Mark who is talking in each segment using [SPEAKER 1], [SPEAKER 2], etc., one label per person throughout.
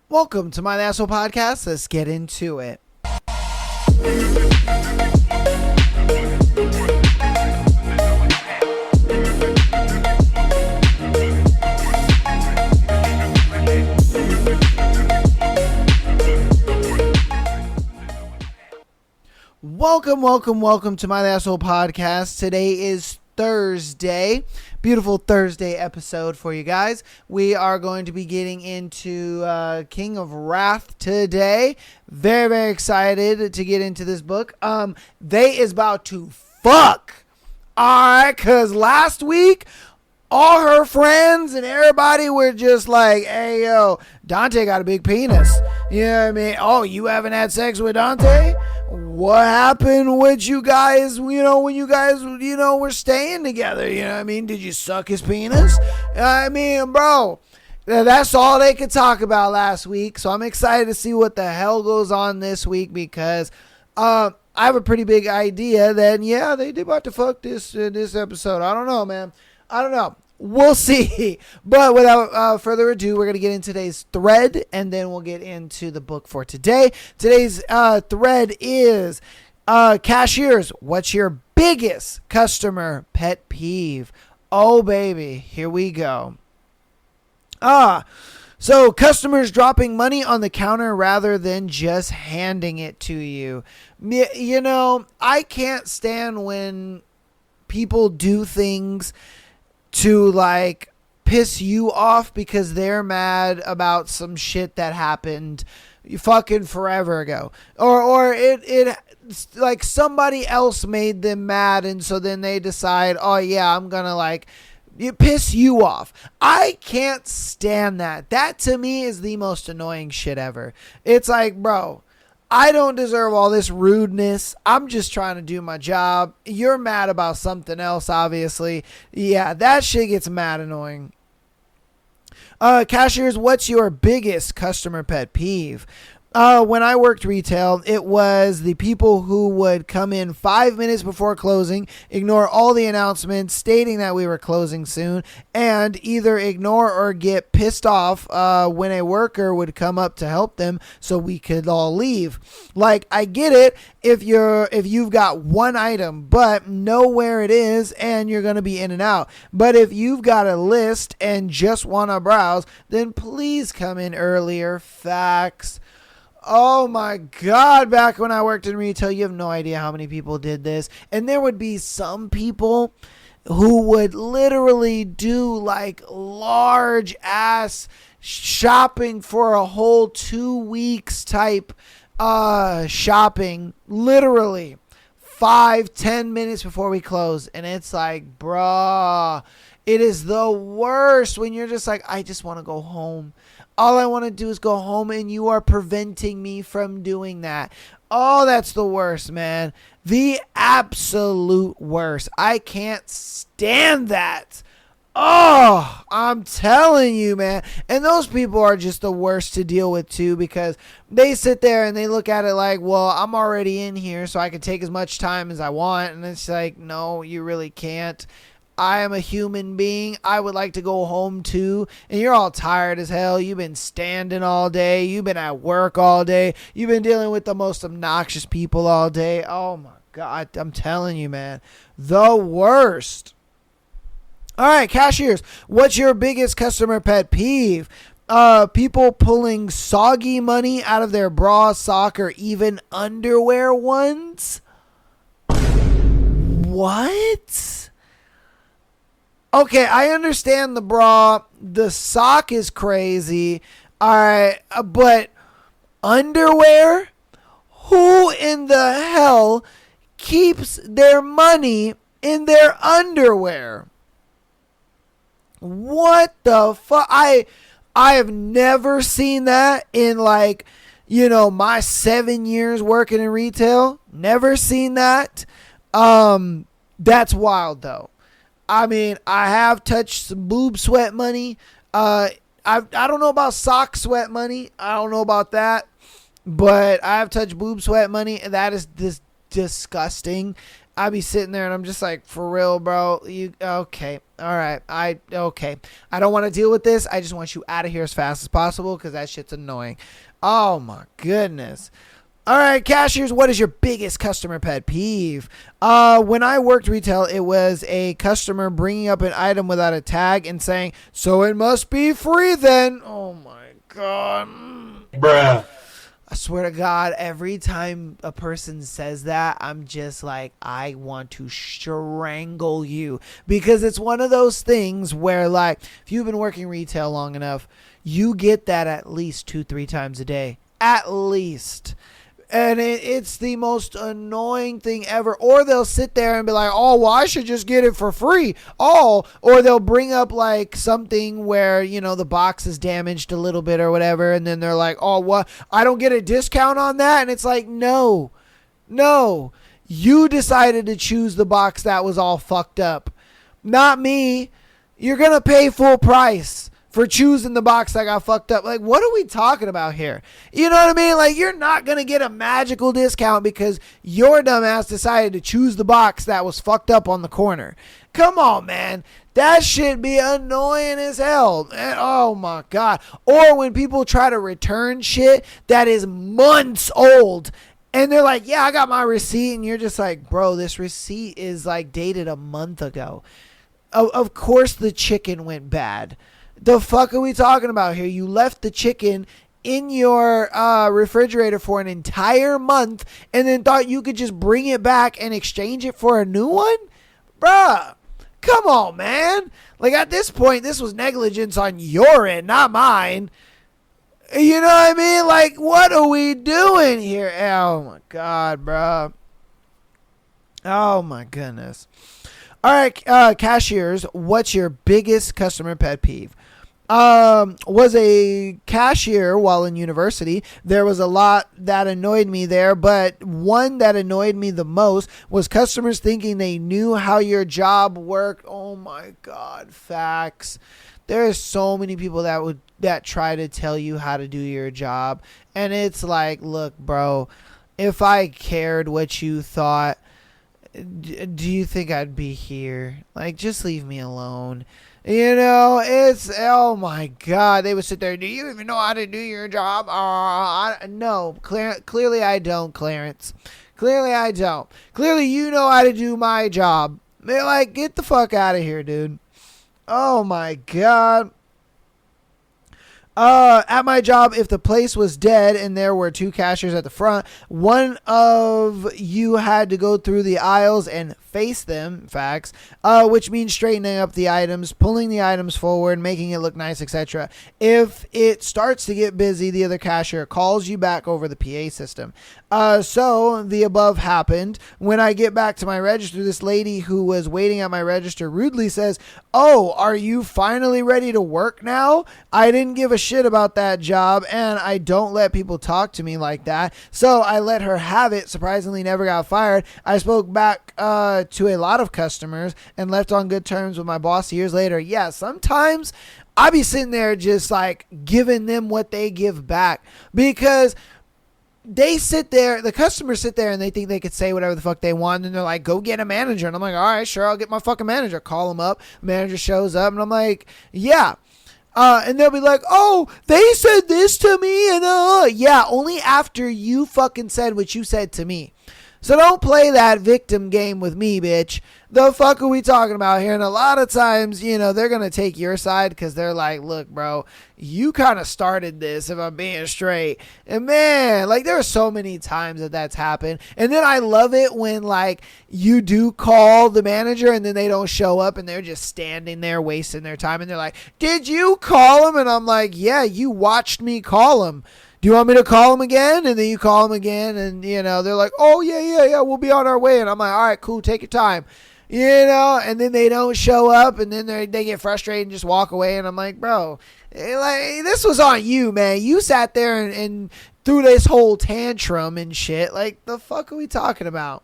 [SPEAKER 1] Welcome to my Asshole Podcast. Let's get into it. Welcome to my Asshole Podcast. Today is Thursday. Beautiful Thursday episode for you guys. We are going to be getting into King of Wrath today. Very excited to get into this book. They is about to fuck. Alright, cause last week all her friends and everybody were just like, hey yo, Dante got a big penis. You know what I mean? Oh, you haven't had sex with Dante? What happened with you guys, when you guys, were staying together? You know what I mean? Did you suck his penis? I mean, bro, that's all they could talk about last week. So I'm excited to see what the hell goes on this week because I have a pretty big idea that, yeah, they did about to fuck this episode. I don't know, man. I don't know. We'll see. But without further ado, we're going to get into today's thread, and then we'll get into the book for today. Today's thread is Cashiers, what's your biggest customer pet peeve? Oh, baby. Here we go. So customers dropping money on the counter rather than just handing it to you. You know, I can't stand when people do things to like piss you off because they're mad about some shit that happened fucking forever ago, or it like somebody else made them mad, and so then they decide, oh yeah, I'm gonna like piss you off. I can't stand that. That to me is the most annoying shit ever. It's like, bro, I don't deserve all this rudeness. I'm just trying to do my job. You're mad about something else, obviously. Yeah, that shit gets mad annoying. Cashiers, what's your biggest customer pet peeve? When I worked retail, it was the people who would come in 5 minutes before closing, ignore all the announcements stating that we were closing soon, and either ignore or get pissed off when a worker would come up to help them so we could all leave. Like, I get it if you've got one item but know where it is and you're going to be in and out. But if you've got a list and just want to browse, then please come in earlier. Facts. Oh my God, back when I worked in retail, you have no idea how many people did this. And there would be some people who would literally do like large ass shopping for a whole 2 weeks type shopping, literally 5-10 minutes before we close. And it's like, bruh, it is the worst when you're just like, I just want to go home. All I want to do is go home, and you are preventing me from doing that. Oh, that's the worst, man. The absolute worst. I can't stand that. Oh, I'm telling you, man. And those people are just the worst to deal with, too, because they sit there and they look at it like, well, I'm already in here, so I can take as much time as I want. And it's like, no, you really can't. I am a human being. I would like to go home too. And you're all tired as hell. You've been standing all day. You've been at work all day. You've been dealing with the most obnoxious people all day. Oh my God. I'm telling you, man. The worst. All right, cashiers. What's your biggest customer pet peeve? People pulling soggy money out of their bra, sock, or even underwear ones. What? Okay, I understand the bra. The sock is crazy. All right, but underwear? Who in the hell keeps their money in their underwear? What the fuck? I have never seen that in my 7 years working in retail. Never seen that. That's wild though. I mean, I have touched some boob sweat money. I don't know about sock sweat money. I don't know about that. But I have touched boob sweat money, and that is disgusting. I be sitting there, and I'm just like, for real, bro. Okay. All right. Okay. I don't want to deal with this. I just want you out of here as fast as possible because that shit's annoying. Oh my goodness. All right, cashiers, what is your biggest customer pet peeve? When I worked retail, it was a customer bringing up an item without a tag and saying, "So it must be free then." Oh my God.
[SPEAKER 2] Bruh.
[SPEAKER 1] I swear to God, every time a person says that, I'm just like, I want to strangle you. Because it's one of those things where, like, if you've been working retail long enough, you get that at least 2-3 times a day. At least. And it's the most annoying thing ever. Or they'll sit there and be like, "Oh, well, I should just get it for free." Oh, or they'll bring up like something where, the box is damaged a little bit or whatever. And then they're like, "Oh, what? I don't get a discount on that?" And it's like, no. You decided to choose the box that was all fucked up. Not me. You're going to pay full price for choosing the box that got fucked up. Like, what are we talking about here? You know what I mean? Like, you're not going to get a magical discount because your dumbass decided to choose the box that was fucked up on the corner. Come on, man. That should be annoying as hell. Oh, my God. Or when people try to return shit that is months old and they're like, "Yeah, I got my receipt." And you're just like, bro, this receipt is like dated a month ago. Of course the chicken went bad. The fuck are we talking about here? You left the chicken in your refrigerator for an entire month and then thought you could just bring it back and exchange it for a new one? Bruh, come on, man. Like, at this point, this was negligence on your end, not mine. You know what I mean? Like, what are we doing here? Oh, my God, bruh. Oh, my goodness. All right, cashiers, what's your biggest customer pet peeve? Was a cashier while in university. There was a lot that annoyed me there, but one that annoyed me the most was customers thinking they knew how your job worked. Oh my God, facts. There are so many people that try to tell you how to do your job, and it's like, look, bro, if I cared what you thought, do you think I'd be here? Like, just leave me alone. It's, oh my God. They would sit there, "Do you even know how to do your job?" No, clearly I don't, Clarence. Clearly I don't. Clearly you know how to do my job. They're like, get the fuck out of here, dude. Oh my God. At my job, if the place was dead and there were 2 cashiers at the front, one of you had to go through the aisles and face them, facts, which means straightening up the items, pulling the items forward, making it look nice, etc. If it starts to get busy, the other cashier calls you back over the PA system. So the above happened. When I get back to my register, this lady who was waiting at my register rudely says, "Oh, are you finally ready to work now?" I didn't give a shit about that job, and I don't let people talk to me like that, so I let her have it. Surprisingly, never got fired. I spoke back to a lot of customers and left on good terms with my boss years later. Yeah, sometimes I be sitting there just like giving them what they give back, because they sit there, the customers sit there and they think they could say whatever the fuck they want, and they're like, "Go get a manager." And I'm like, "All right, sure, I'll get my fucking manager." Call him up, manager shows up, and I'm like, "Yeah." And they'll be like, "Oh, they said this to me," and yeah, only after you fucking said what you said to me. So don't play that victim game with me, bitch. The fuck are we talking about here? And a lot of times, they're going to take your side because they're like, "Look, bro, you kind of started this, if I'm being straight." And man, like, there are so many times that's happened. And then I love it when, like, you do call the manager and then they don't show up and they're just standing there wasting their time. And they're like, "Did you call him?" And I'm like, "Yeah, you watched me call him. Do you want me to call him again?" And then you call him again and, they're like, "Oh, yeah, we'll be on our way." And I'm like, "All right, cool, take your time." And then they don't show up and then they get frustrated and just walk away. And I'm like, bro, like, this was on you, man. You sat there and threw this whole tantrum and shit. Like, the fuck are we talking about?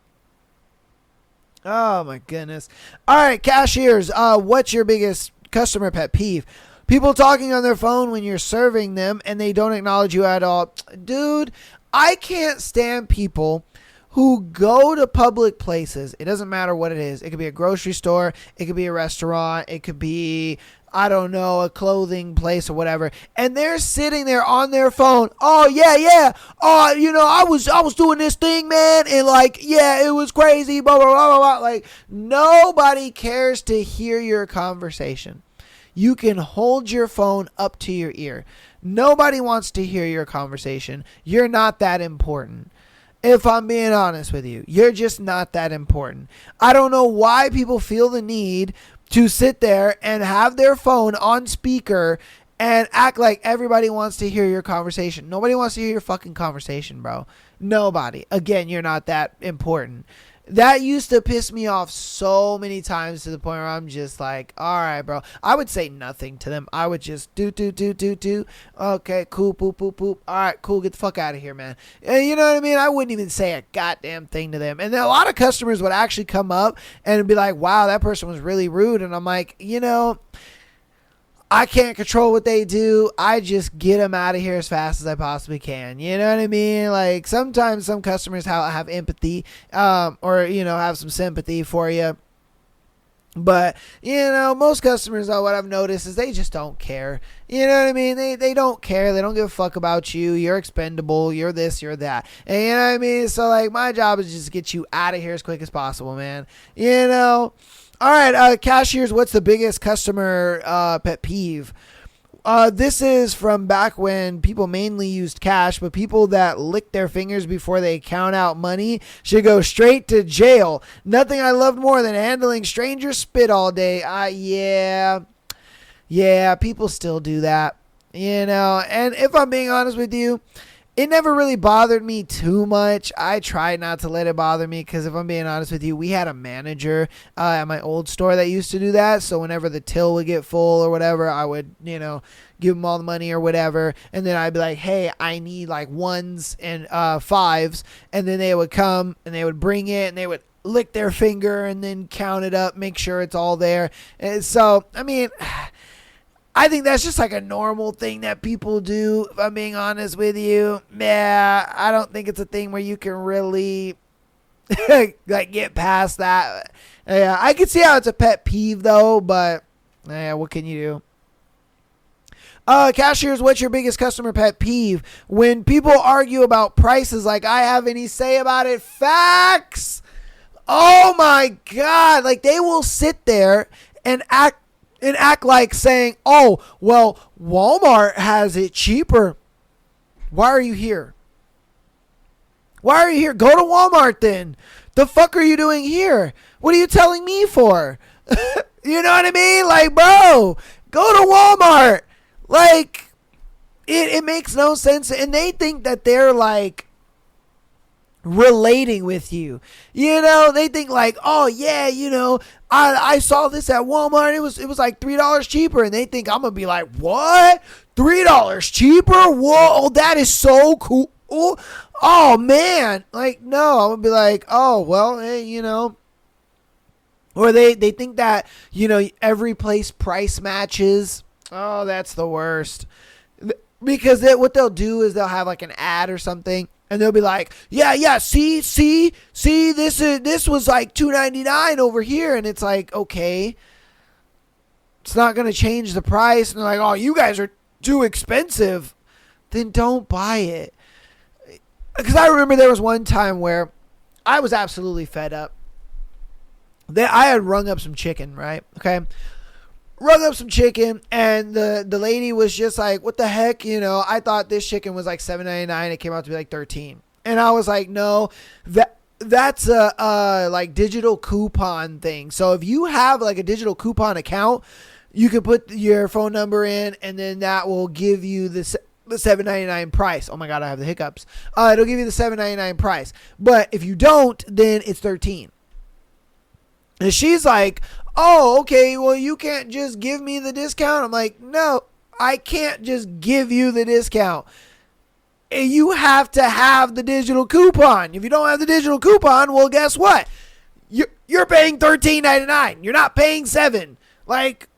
[SPEAKER 1] Oh, my goodness. All right, cashiers, what's your biggest customer pet peeve? People talking on their phone when you're serving them and they don't acknowledge you at all. Dude, I can't stand people who go to public places. It doesn't matter what it is. It could be a grocery store. It could be a restaurant. It could be, I don't know, a clothing place or whatever. And they're sitting there on their phone. Oh, yeah. Oh, I was doing this thing, man. And like, yeah, it was crazy. Blah, blah, blah, blah, blah. Like, nobody cares to hear your conversation. You can hold your phone up to your ear. Nobody wants to hear your conversation. You're not that important. If I'm being honest with you, you're just not that important. I don't know why people feel the need to sit there and have their phone on speaker and act like everybody wants to hear your conversation. Nobody wants to hear your fucking conversation, bro. Nobody. Again, you're not that important. That used to piss me off so many times to the point where I'm just like, all right, bro. I would say nothing to them. I would just do. Okay, cool, poop. All right, cool. Get the fuck out of here, man. And you know what I mean? I wouldn't even say a goddamn thing to them. And then a lot of customers would actually come up and be like, wow, that person was really rude. And I'm like, I can't control what they do. I just get them out of here as fast as I possibly can. You know what I mean? Like sometimes some customers have empathy, or have some sympathy for you. But most customers, though, what I've noticed is they just don't care. You know what I mean? They don't care. They don't give a fuck about you. You're expendable. You're this. You're that. And you know what I mean? So like my job is just to get you out of here as quick as possible, man. All right, Cashiers, what's the biggest customer pet peeve? This is from back when people mainly used cash, but people that lick their fingers before they count out money should go straight to jail. Nothing I loved more than handling strangers' spit all day. Yeah, people still do that, and if I'm being honest with you, it never really bothered me too much. I tried not to let it bother me because if I'm being honest with you, we had a manager at my old store that used to do that. So whenever the till would get full or whatever, I would, give them all the money or whatever. And then I'd be like, hey, I need like ones and fives. And then they would come and they would bring it and they would lick their finger and then count it up, make sure it's all there. And so, I think that's just like a normal thing that people do, if I'm being honest with you. Yeah, I don't think it's a thing where you can really like get past that. Yeah, I can see how it's a pet peeve though, but yeah, what can you do? Cashiers, what's your biggest customer pet peeve? When people argue about prices like I have any say about it. Facts! Oh my God. Like they will sit there and act like saying, oh, well, Walmart has it cheaper. Why are you here? Go to Walmart then. The fuck are you doing here? What are you telling me for? You know what I mean? Like, bro, go to Walmart. Like, it makes no sense. And they think that they're like relating with you. They think like, oh yeah, I saw this at Walmart. It was like $3 cheaper, and they think I'm gonna be like, what? $3 cheaper? Whoa, that is so cool. Oh man, like no, I'm gonna be like, oh well, hey, or they think that every place price matches. Oh, that's the worst. Because what they'll do is they'll have like an ad or something. And they'll be like, yeah, see, this was like $2.99 over here. And it's like, okay, it's not going to change the price. And they're like, oh, you guys are too expensive. Then don't buy it. Because I remember there was one time where I was absolutely fed up. I had rung up some chicken, right? Okay. Rung up some chicken, and the lady was just like, what the heck? I thought this chicken was like $7.99. It came out to be like $13. And I was like, no, that's a like digital coupon thing. So if you have like a digital coupon account, you can put your phone number in, and then that will give you the $7.99 price. Oh my God, I have the hiccups. It'll give you the $7.99 price. But if you don't, then it's $13. And she's like, oh, okay, well, you can't just give me the discount. I'm like, no, I can't just give you the discount. You have to have the digital coupon. If you don't have the digital coupon, well, guess what? You're paying $13.99. You're not paying $7. Like,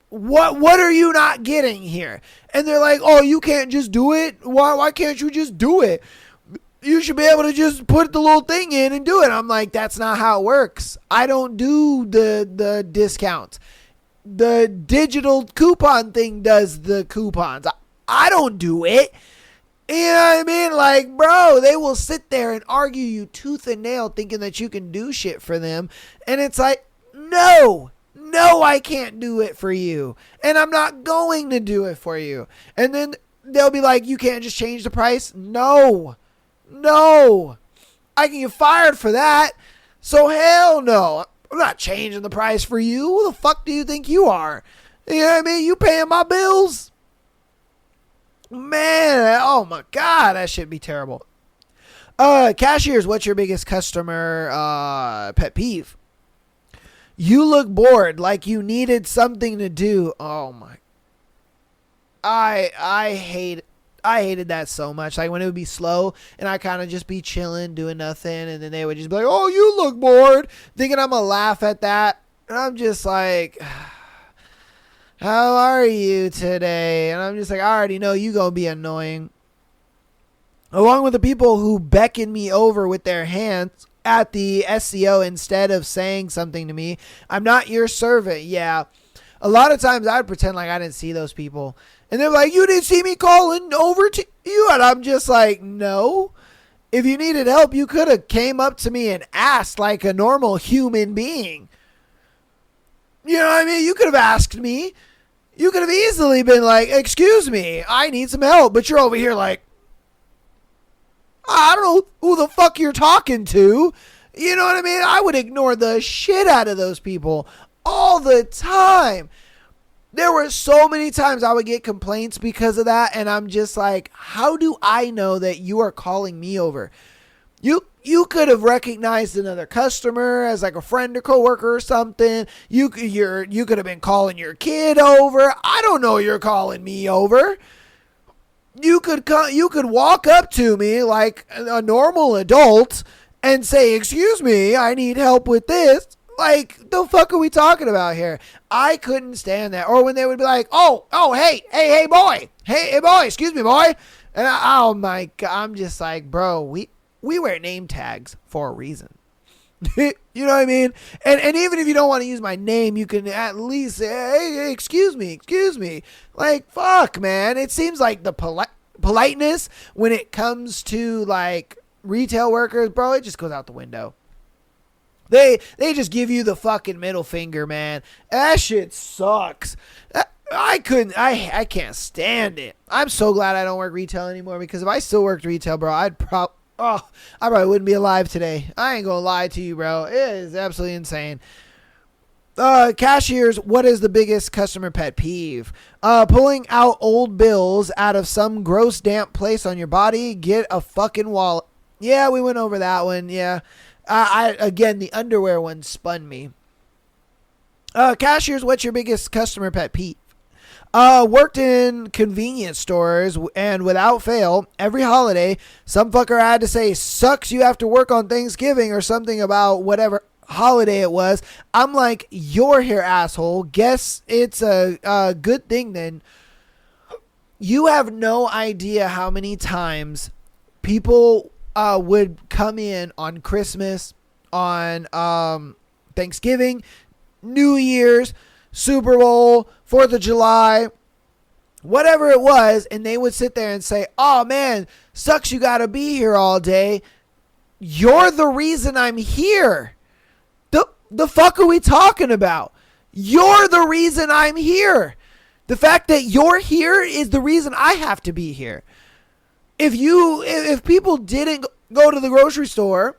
[SPEAKER 1] what are you not getting here? And they're like, oh, you can't just do it? Why can't you just do it? You should be able to just put the little thing in and do it. I'm like, that's not how it works. I don't do the discounts. The digital coupon thing does the coupons. I don't do it. You know what I mean? Like, bro, they will sit there and argue you tooth and nail thinking that you can do shit for them. And it's like, no, I can't do it for you. And I'm not going to do it for you. And then they'll be like, you can't just change the price? No, I can get fired for that. So hell no. I'm not changing the price for you. Who the fuck do you think you are? You know what I mean? You paying my bills? Man, oh my God, that should be terrible. Cashiers, what's your biggest customer pet peeve? You look bored, like you needed something to do. Oh my. I hated that so much. Like when it would be slow and I kind of just be chilling, doing nothing, and then they would just be like, "Oh, you look bored," thinking I'm gonna laugh at that. And I'm just like, "How are you today?" And I'm just like, I already know you gonna be annoying. Along with the people who beckon me over with their hands at the SEO instead of saying something to me. I'm not your servant. Yeah. A lot of times I'd pretend like I didn't see those people. And they're like, you didn't see me calling over to you. And I'm just like, no. If you needed help, you could have came up to me and asked like a normal human being. You know what I mean? You could have asked me. You could have easily been like, excuse me, I need some help. But you're over here like, I don't know who the fuck you're talking to. You know what I mean? I would ignore the shit out of those people all the time. There were so many times I would get complaints because of that. And I'm just like, how do I know that you are calling me over? You could have recognized another customer as like a friend or coworker or something. You could have been calling your kid over. I don't know you're calling me over. You could walk up to me like a normal adult and say, excuse me, I need help with this. Like, the fuck are we talking about here? I couldn't stand that. Or when they would be like, oh, hey, boy. Hey, boy, excuse me, boy. And oh my God, I'm just like, bro, we wear name tags for a reason. You know what I mean? And even if you don't want to use my name, you can at least say, hey, excuse me. Like, fuck, man. It seems like the politeness when it comes to like retail workers, bro, it just goes out the window. They just give you the fucking middle finger, man. That shit sucks. I can't stand it. I'm so glad I don't work retail anymore, because if I still worked retail, bro, I probably wouldn't be alive today. I ain't gonna lie to you, bro. It is absolutely insane. Cashiers, what is the biggest customer pet peeve? Pulling out old bills out of some gross damp place on your body. Get a fucking wallet. Yeah, we went over that one. Yeah. Again, the underwear one spun me. Cashiers, what's your biggest customer pet peeve? Worked in convenience stores, and without fail, every holiday, some fucker had to say, sucks you have to work on Thanksgiving or something about whatever holiday it was. I'm like, you're here, asshole. Guess it's a good thing then. You have no idea how many times people would come in on Christmas, on Thanksgiving, New Year's, Super Bowl, 4th of July, whatever it was, and they would sit there and say, oh man, sucks you gotta be here all day. You're the reason I'm here. The fuck are we talking about? You're the reason I'm here. The fact that you're here is the reason I have to be here. If people didn't go to the grocery store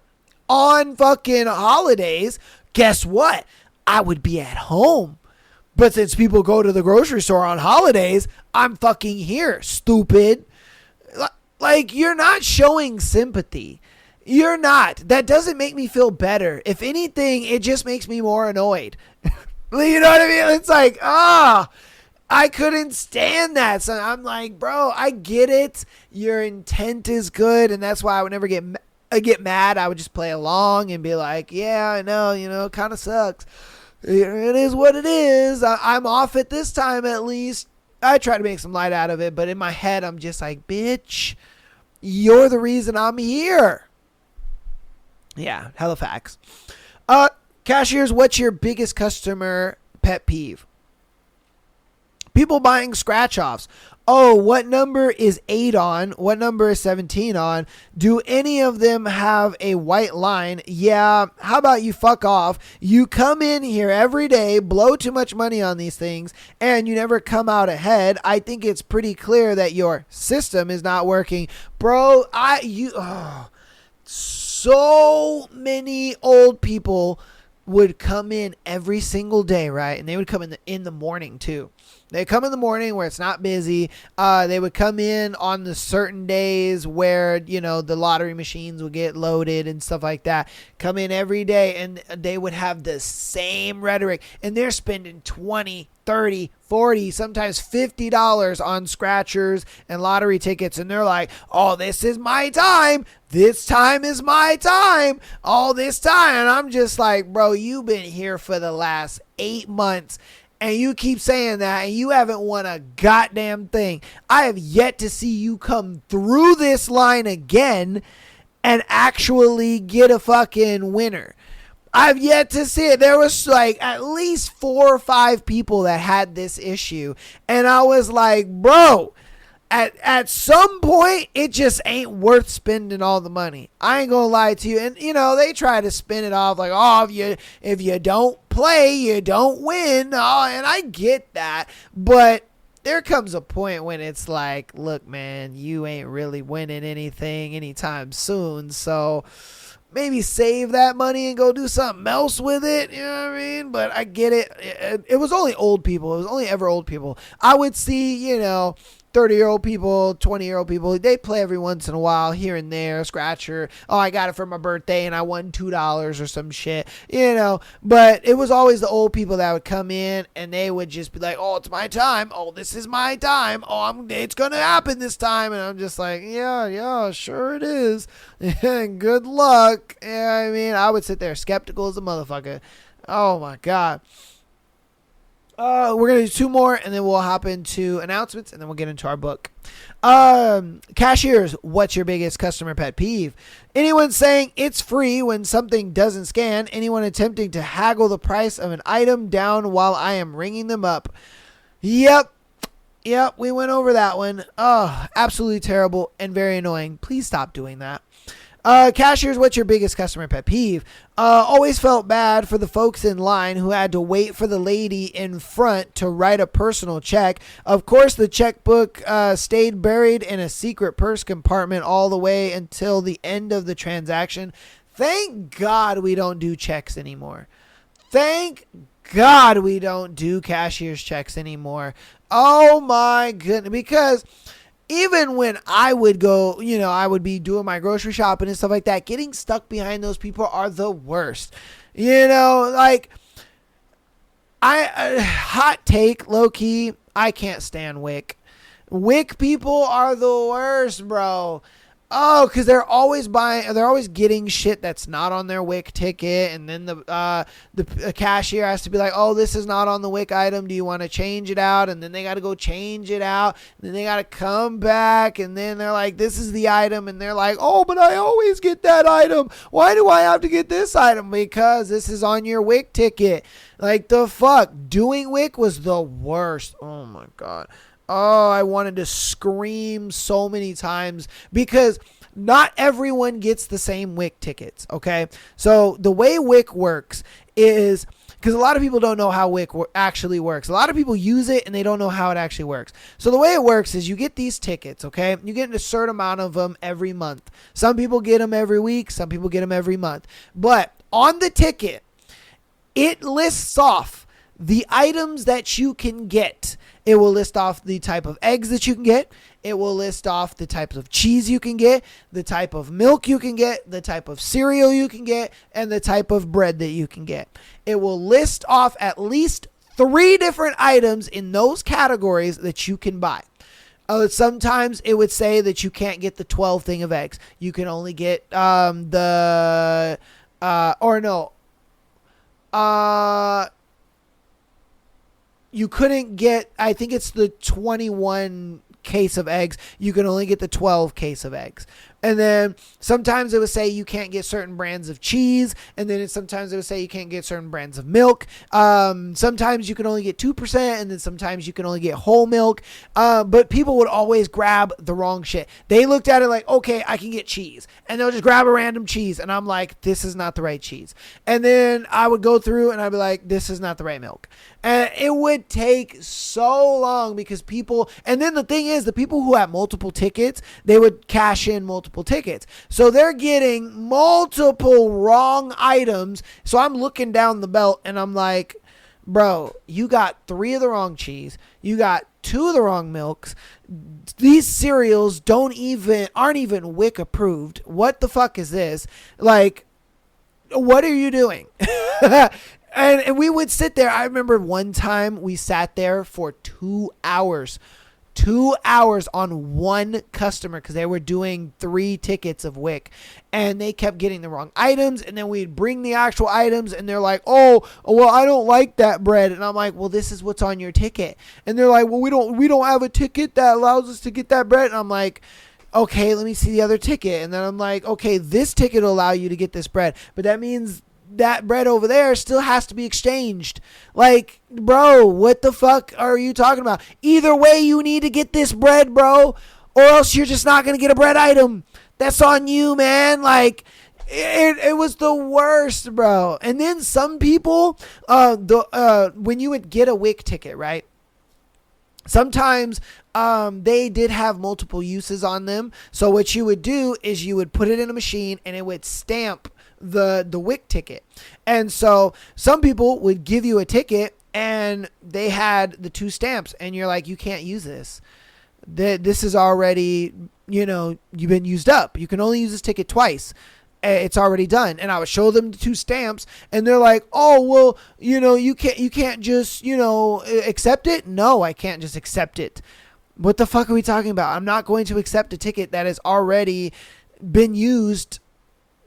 [SPEAKER 1] on fucking holidays, guess what? I would be at home. But since people go to the grocery store on holidays, I'm fucking here, stupid. Like, you're not showing sympathy. You're not. That doesn't make me feel better. If anything, it just makes me more annoyed. You know what I mean? It's like, I couldn't stand that. So I'm like, bro, I get it. Your intent is good, and that's why I would never get mad. I would just play along and be like, yeah, I know, it kind of sucks. It is what it is. I'm off at this time at least. I try to make some light out of it, but in my head, I'm just like, bitch, You're the reason I'm here. Yeah, hella facts. Cashiers, what's your biggest customer pet peeve? People buying scratch offs. Oh, what number is 8 on? What number is 17 on? Do any of them have a white line? Yeah, how about you fuck off? You come in here every day, blow too much money on these things, and you never come out ahead. I think it's pretty clear that your system is not working. Bro, so many old people would come in every single day, right? And they would come in the morning too. They come in the morning where it's not busy. They would come in on the certain days where, the lottery machines would get loaded and stuff like that. Come in every day and they would have the same rhetoric. And they're spending $20, $30, $40, sometimes $50 on scratchers and lottery tickets. And they're like, oh, this is my time. This time is my time. All this time. And I'm just like, bro, you've been here for the last 8 months. And you keep saying that, and you haven't won a goddamn thing. I have yet to see you come through this line again and actually get a fucking winner. I've yet to see it. There was like at least 4 or 5 people that had this issue. And I was like, bro, at some point, it just ain't worth spending all the money. I ain't gonna lie to you. And, they try to spin it off like, oh, if you don't play, you don't win. Oh, and I get that. But there comes a point when it's like, look, man, you ain't really winning anything anytime soon. So maybe save that money and go do something else with it. You know what I mean? But I get it. It was only old people. It was only ever old people. I would see, 30-year-old people, 20-year-old people, they play every once in a while here and there, scratcher. Oh, I got it for my birthday and I won $2 or some shit, But it was always the old people that would come in and they would just be like, oh, it's my time. Oh, this is my time. Oh, it's going to happen this time. And I'm just like, yeah, sure it is. Good luck. I mean, I would sit there skeptical as a motherfucker. Oh, my God. We're going to do 2 more, and then we'll hop into announcements, and then we'll get into our book. Cashiers, what's your biggest customer pet peeve? Anyone saying it's free when something doesn't scan. Anyone attempting to haggle the price of an item down while I am ringing them up. Yep, we went over that one. Oh, absolutely terrible and very annoying. Please stop doing that. Cashiers, what's your biggest customer pet peeve? Always felt bad for the folks in line who had to wait for the lady in front to write a personal check. Of course, the checkbook stayed buried in a secret purse compartment all the way until the end of the transaction. Thank God we don't do checks anymore. Thank God we don't do cashier's checks anymore. Oh my goodness, because even when I would go, I would be doing my grocery shopping and stuff like that, getting stuck behind those people are the worst. Hot take, low key, I can't stand WIC. WIC people are the worst, bro. Oh, because they're always getting shit that's not on their WIC ticket, and then the cashier has to be like, oh, this is not on the WIC item. Do you want to change it out? And then they got to go change it out. And then they got to come back, and then they're like, this is the item, and they're like, oh, but I always get that item. Why do I have to get this item? Because this is on your WIC ticket. Like, the fuck? Doing WIC was the worst. Oh, my God. Oh, I wanted to scream so many times because not everyone gets the same WIC tickets, okay? So the way WIC works is, because a lot of people don't know how WIC actually works. A lot of people use it and they don't know how it actually works. So the way it works is you get these tickets, okay? You get a certain amount of them every month. Some people get them every week. Some people get them every month. But on the ticket, it lists off the items that you can get. It will list off the type of eggs that you can get. It will list off the types of cheese you can get, the type of milk you can get, the type of cereal you can get, and the type of bread that you can get. It will list off at least 3 different items in those categories that you can buy. Sometimes it would say that you can't get the 12 thing of eggs. You can only get you couldn't get, I think it's the 21 case of eggs, you can only get the 12 case of eggs. And then sometimes it would say you can't get certain brands of cheese. And then sometimes it would say you can't get certain brands of milk. Sometimes you can only get 2%. And then sometimes you can only get whole milk. But people would always grab the wrong shit. They looked at it like, okay, I can get cheese. And they'll just grab a random cheese. And I'm like, this is not the right cheese. And then I would go through and I'd be like, this is not the right milk. And it would take so long because people, and then the thing is, the people who have multiple tickets, they would cash in multiple tickets. So they're getting multiple wrong items. So I'm looking down the belt and I'm like, bro, you got 3 of the wrong cheese. You got 2 of the wrong milks. These cereals aren't even WIC approved. What the fuck is this? Like, what are you doing? And we would sit there. I remember one time we sat there for 2 hours. 2 hours on one customer because they were doing 3 tickets of WIC. And they kept getting the wrong items. And then we'd bring the actual items. And they're like, oh, well, I don't like that bread. And I'm like, well, this is what's on your ticket. And they're like, well, we don't have a ticket that allows us to get that bread. And I'm like, okay, let me see the other ticket. And then I'm like, okay, this ticket will allow you to get this bread. But that means that bread over there still has to be exchanged. Like, bro, what the fuck are you talking about? Either way, you need to get this bread, bro, or else you're just not going to get a bread item. That's on you, man. Like, it was the worst, bro. And then some people, when you would get a WIC ticket, right? Sometimes they did have multiple uses on them. So what you would do is you would put it in a machine and it would stamp the WIC ticket. And so some people would give you a ticket and they had the 2 stamps and you're like, you can't use this. This is already, you've been used up. You can only use this ticket twice. It's already done. And I would show them the 2 stamps and they're like, oh, well, you can't just, accept it. No, I can't just accept it. What the fuck are we talking about? I'm not going to accept a ticket that has already been used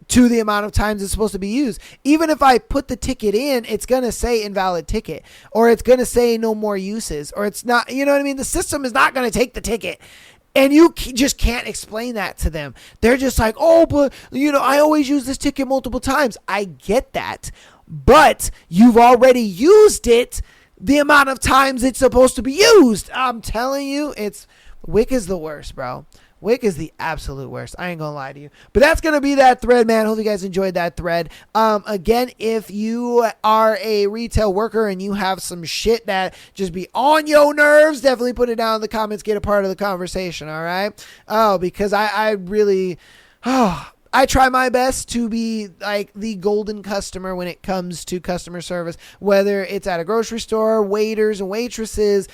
[SPEAKER 1] to the amount of times it's supposed to be used. Even if I put the ticket in, it's going to say invalid ticket, or it's going to say no more uses, or it's not, you know what I mean? The system is not going to take the ticket. And you just can't explain that to them. They're just like, oh, but, I always use this ticket multiple times. I get that. But you've already used it the amount of times it's supposed to be used. I'm telling you, WIC is the worst, bro. WIC is the absolute worst. I ain't gonna lie to you. But that's gonna be that thread, man. Hope you guys enjoyed that thread. Again, if you are a retail worker and you have some shit that just be on your nerves, definitely put it down in the comments. Get a part of the conversation, all right? Oh, because I really... I try my best to be like the golden customer when it comes to customer service, whether it's at a grocery store, waiters and waitresses,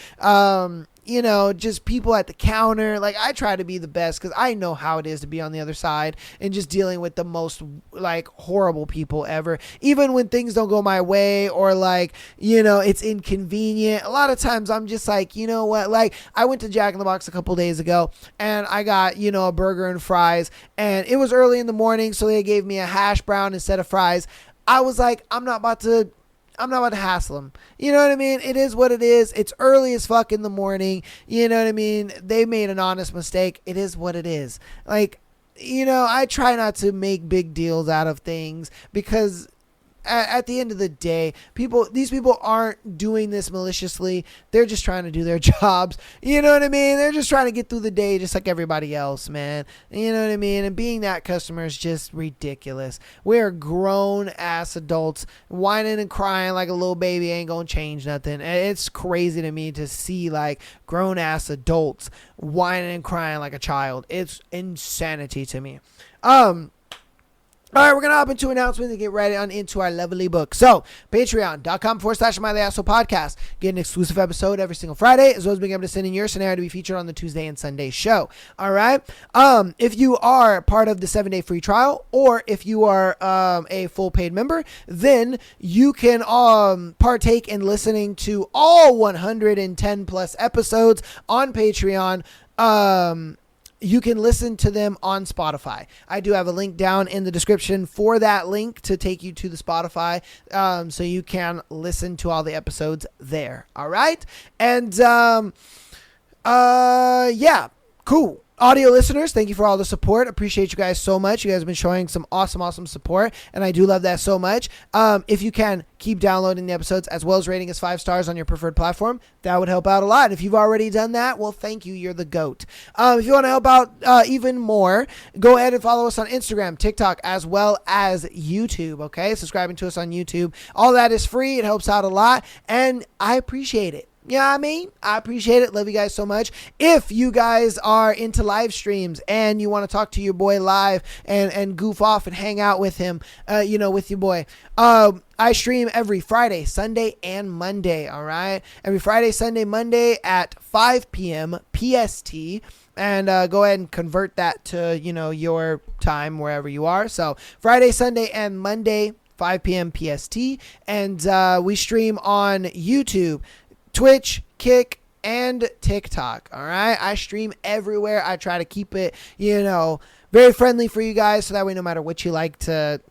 [SPEAKER 1] just people at the counter. Like, I try to be the best because I know how it is to be on the other side and just dealing with the most like horrible people ever. Even when things don't go my way or like, it's inconvenient. A lot of times I'm just like, you know what? Like, I went to Jack in the Box a couple days ago and I got, a burger and fries, and it was early in the morning. So they gave me a hash brown instead of fries. I was like, I'm not about to hassle them. You know what I mean? It is what it is. It's early as fuck in the morning. You know what I mean? They made an honest mistake. It is what it is. Like, I try not to make big deals out of things because at the end of the day, these people aren't doing this maliciously. They're just trying to do their jobs. You know what I mean? They're just trying to get through the day just like everybody else, man. You know what I mean? And being that customer is just ridiculous. We're grown ass adults whining and crying like a little baby ain't gonna change nothing. It's crazy to me to see like grown ass adults whining and crying like a child. It's insanity to me. All right, we're going to hop into announcements and get right on into our lovely book. So, patreon.com/MyLasso podcast. Get an exclusive episode every single Friday, as well as being able to send in your scenario to be featured on the Tuesday and Sunday show. All right. If you are part of the 7-day free trial, or if you are a full paid member, then you can partake in listening to all 110 plus episodes on Patreon. You can listen to them on Spotify. I do have a link down in the description for that link to take you to the Spotify, so you can listen to all the episodes there. All right? And Yeah, cool. Audio listeners, thank you for all the support. Appreciate you guys so much. You guys have been showing some awesome support, and I do love that so much. If you can, keep downloading the episodes as well as rating us 5 stars on your preferred platform. That would help out a lot. If you've already done that, well, thank you. You're the GOAT. If you want to help out even more, go ahead and follow us on Instagram, TikTok, as well as YouTube, okay? Subscribing to us on YouTube. All that is free. It helps out a lot, and I appreciate it. You know what I mean? I appreciate it. Love you guys so much. If you guys are into live streams and you want to talk to your boy live and goof off and hang out with him, with your boy, I stream every Friday, Sunday, and Monday, all right? Every Friday, Sunday, Monday at 5 p.m. PST. And go ahead and convert that to, your time wherever you are. So Friday, Sunday, and Monday, 5 p.m. PST. And we stream on YouTube, Twitch, Kick, and TikTok. All right. I stream everywhere. I try to keep it, very friendly for you guys. So that way, no matter what you like to,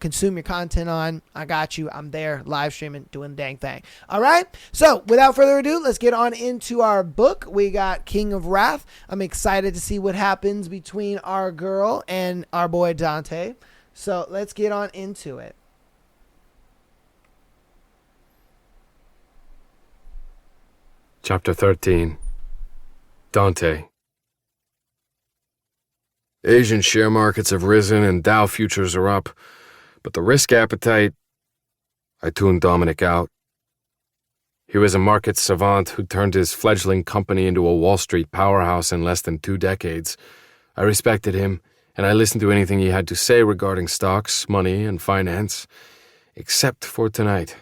[SPEAKER 1] consume your content on, I got you. I'm there live streaming, doing the dang thing. All right. So without further ado, let's get on into our book. We got King of Wrath. I'm excited to see what happens between our girl and our boy Dante. So let's get on into it.
[SPEAKER 2] Chapter 13. Dante. Asian share markets have risen and Dow futures are up, but the risk appetite... I tuned Dominic out. He was a market savant who turned his fledgling company into a Wall Street powerhouse in less than 2 decades. I respected him, and I listened to anything he had to say regarding stocks, money, and finance, except for tonight.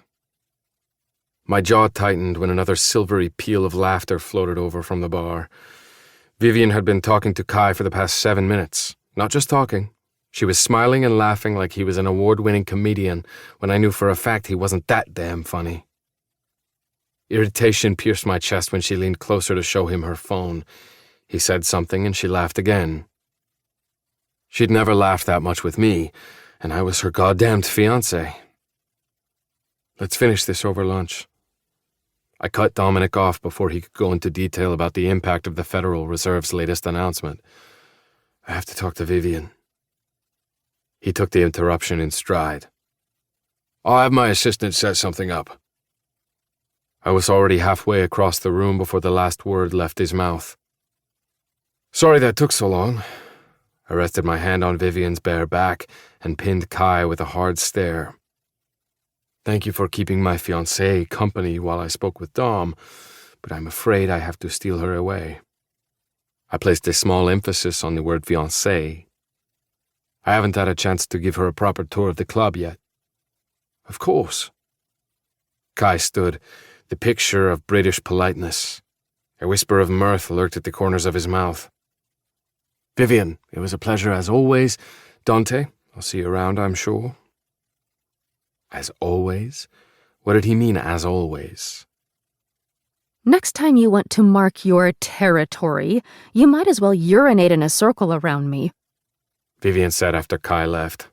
[SPEAKER 2] My jaw tightened when another silvery peal of laughter floated over from the bar. Vivian had been talking to Kai for the past 7 minutes. Not just talking. She was smiling and laughing like he was an award-winning comedian when I knew for a fact he wasn't that damn funny. Irritation pierced my chest when she leaned closer to show him her phone. He said something and she laughed again. She'd never laughed that much with me, and I was her goddamned fiancé. Let's finish this over lunch. I cut Dominic off before he could go into detail about the impact of the Federal Reserve's latest announcement. I have to talk to Vivian. He took the interruption in stride. I'll have my assistant set something up. I was already halfway across the room before the last word left his mouth. Sorry that took so long. I rested my hand on Vivian's bare back and pinned Kai with a hard stare. Thank you for keeping my fiancée company while I spoke with Dom, but I'm afraid I have to steal her away. I placed a small emphasis on the word fiancée. I haven't had a chance to give her a proper tour of the club yet. Of course. Kai stood, the picture of British politeness. A whisper of mirth lurked at the corners of his mouth. Vivian, it was a pleasure as always. Dante, I'll see you around, I'm sure. As always? What did he mean, as always?
[SPEAKER 3] Next time you want to mark your territory, you might as well urinate in a circle around me.
[SPEAKER 2] Vivian said after Kai left.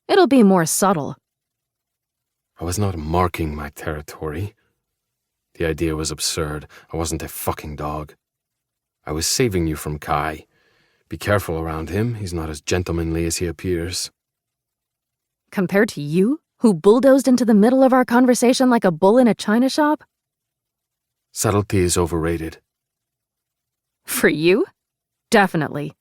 [SPEAKER 3] It'll be more subtle.
[SPEAKER 2] I was not marking my territory. The idea was absurd. I wasn't a fucking dog. I was saving you from Kai. Be careful around him. He's not as gentlemanly as he appears.
[SPEAKER 3] Compared to you, who bulldozed into the middle of our conversation like a bull in a china shop?
[SPEAKER 2] Subtlety is overrated.
[SPEAKER 3] For you? Definitely.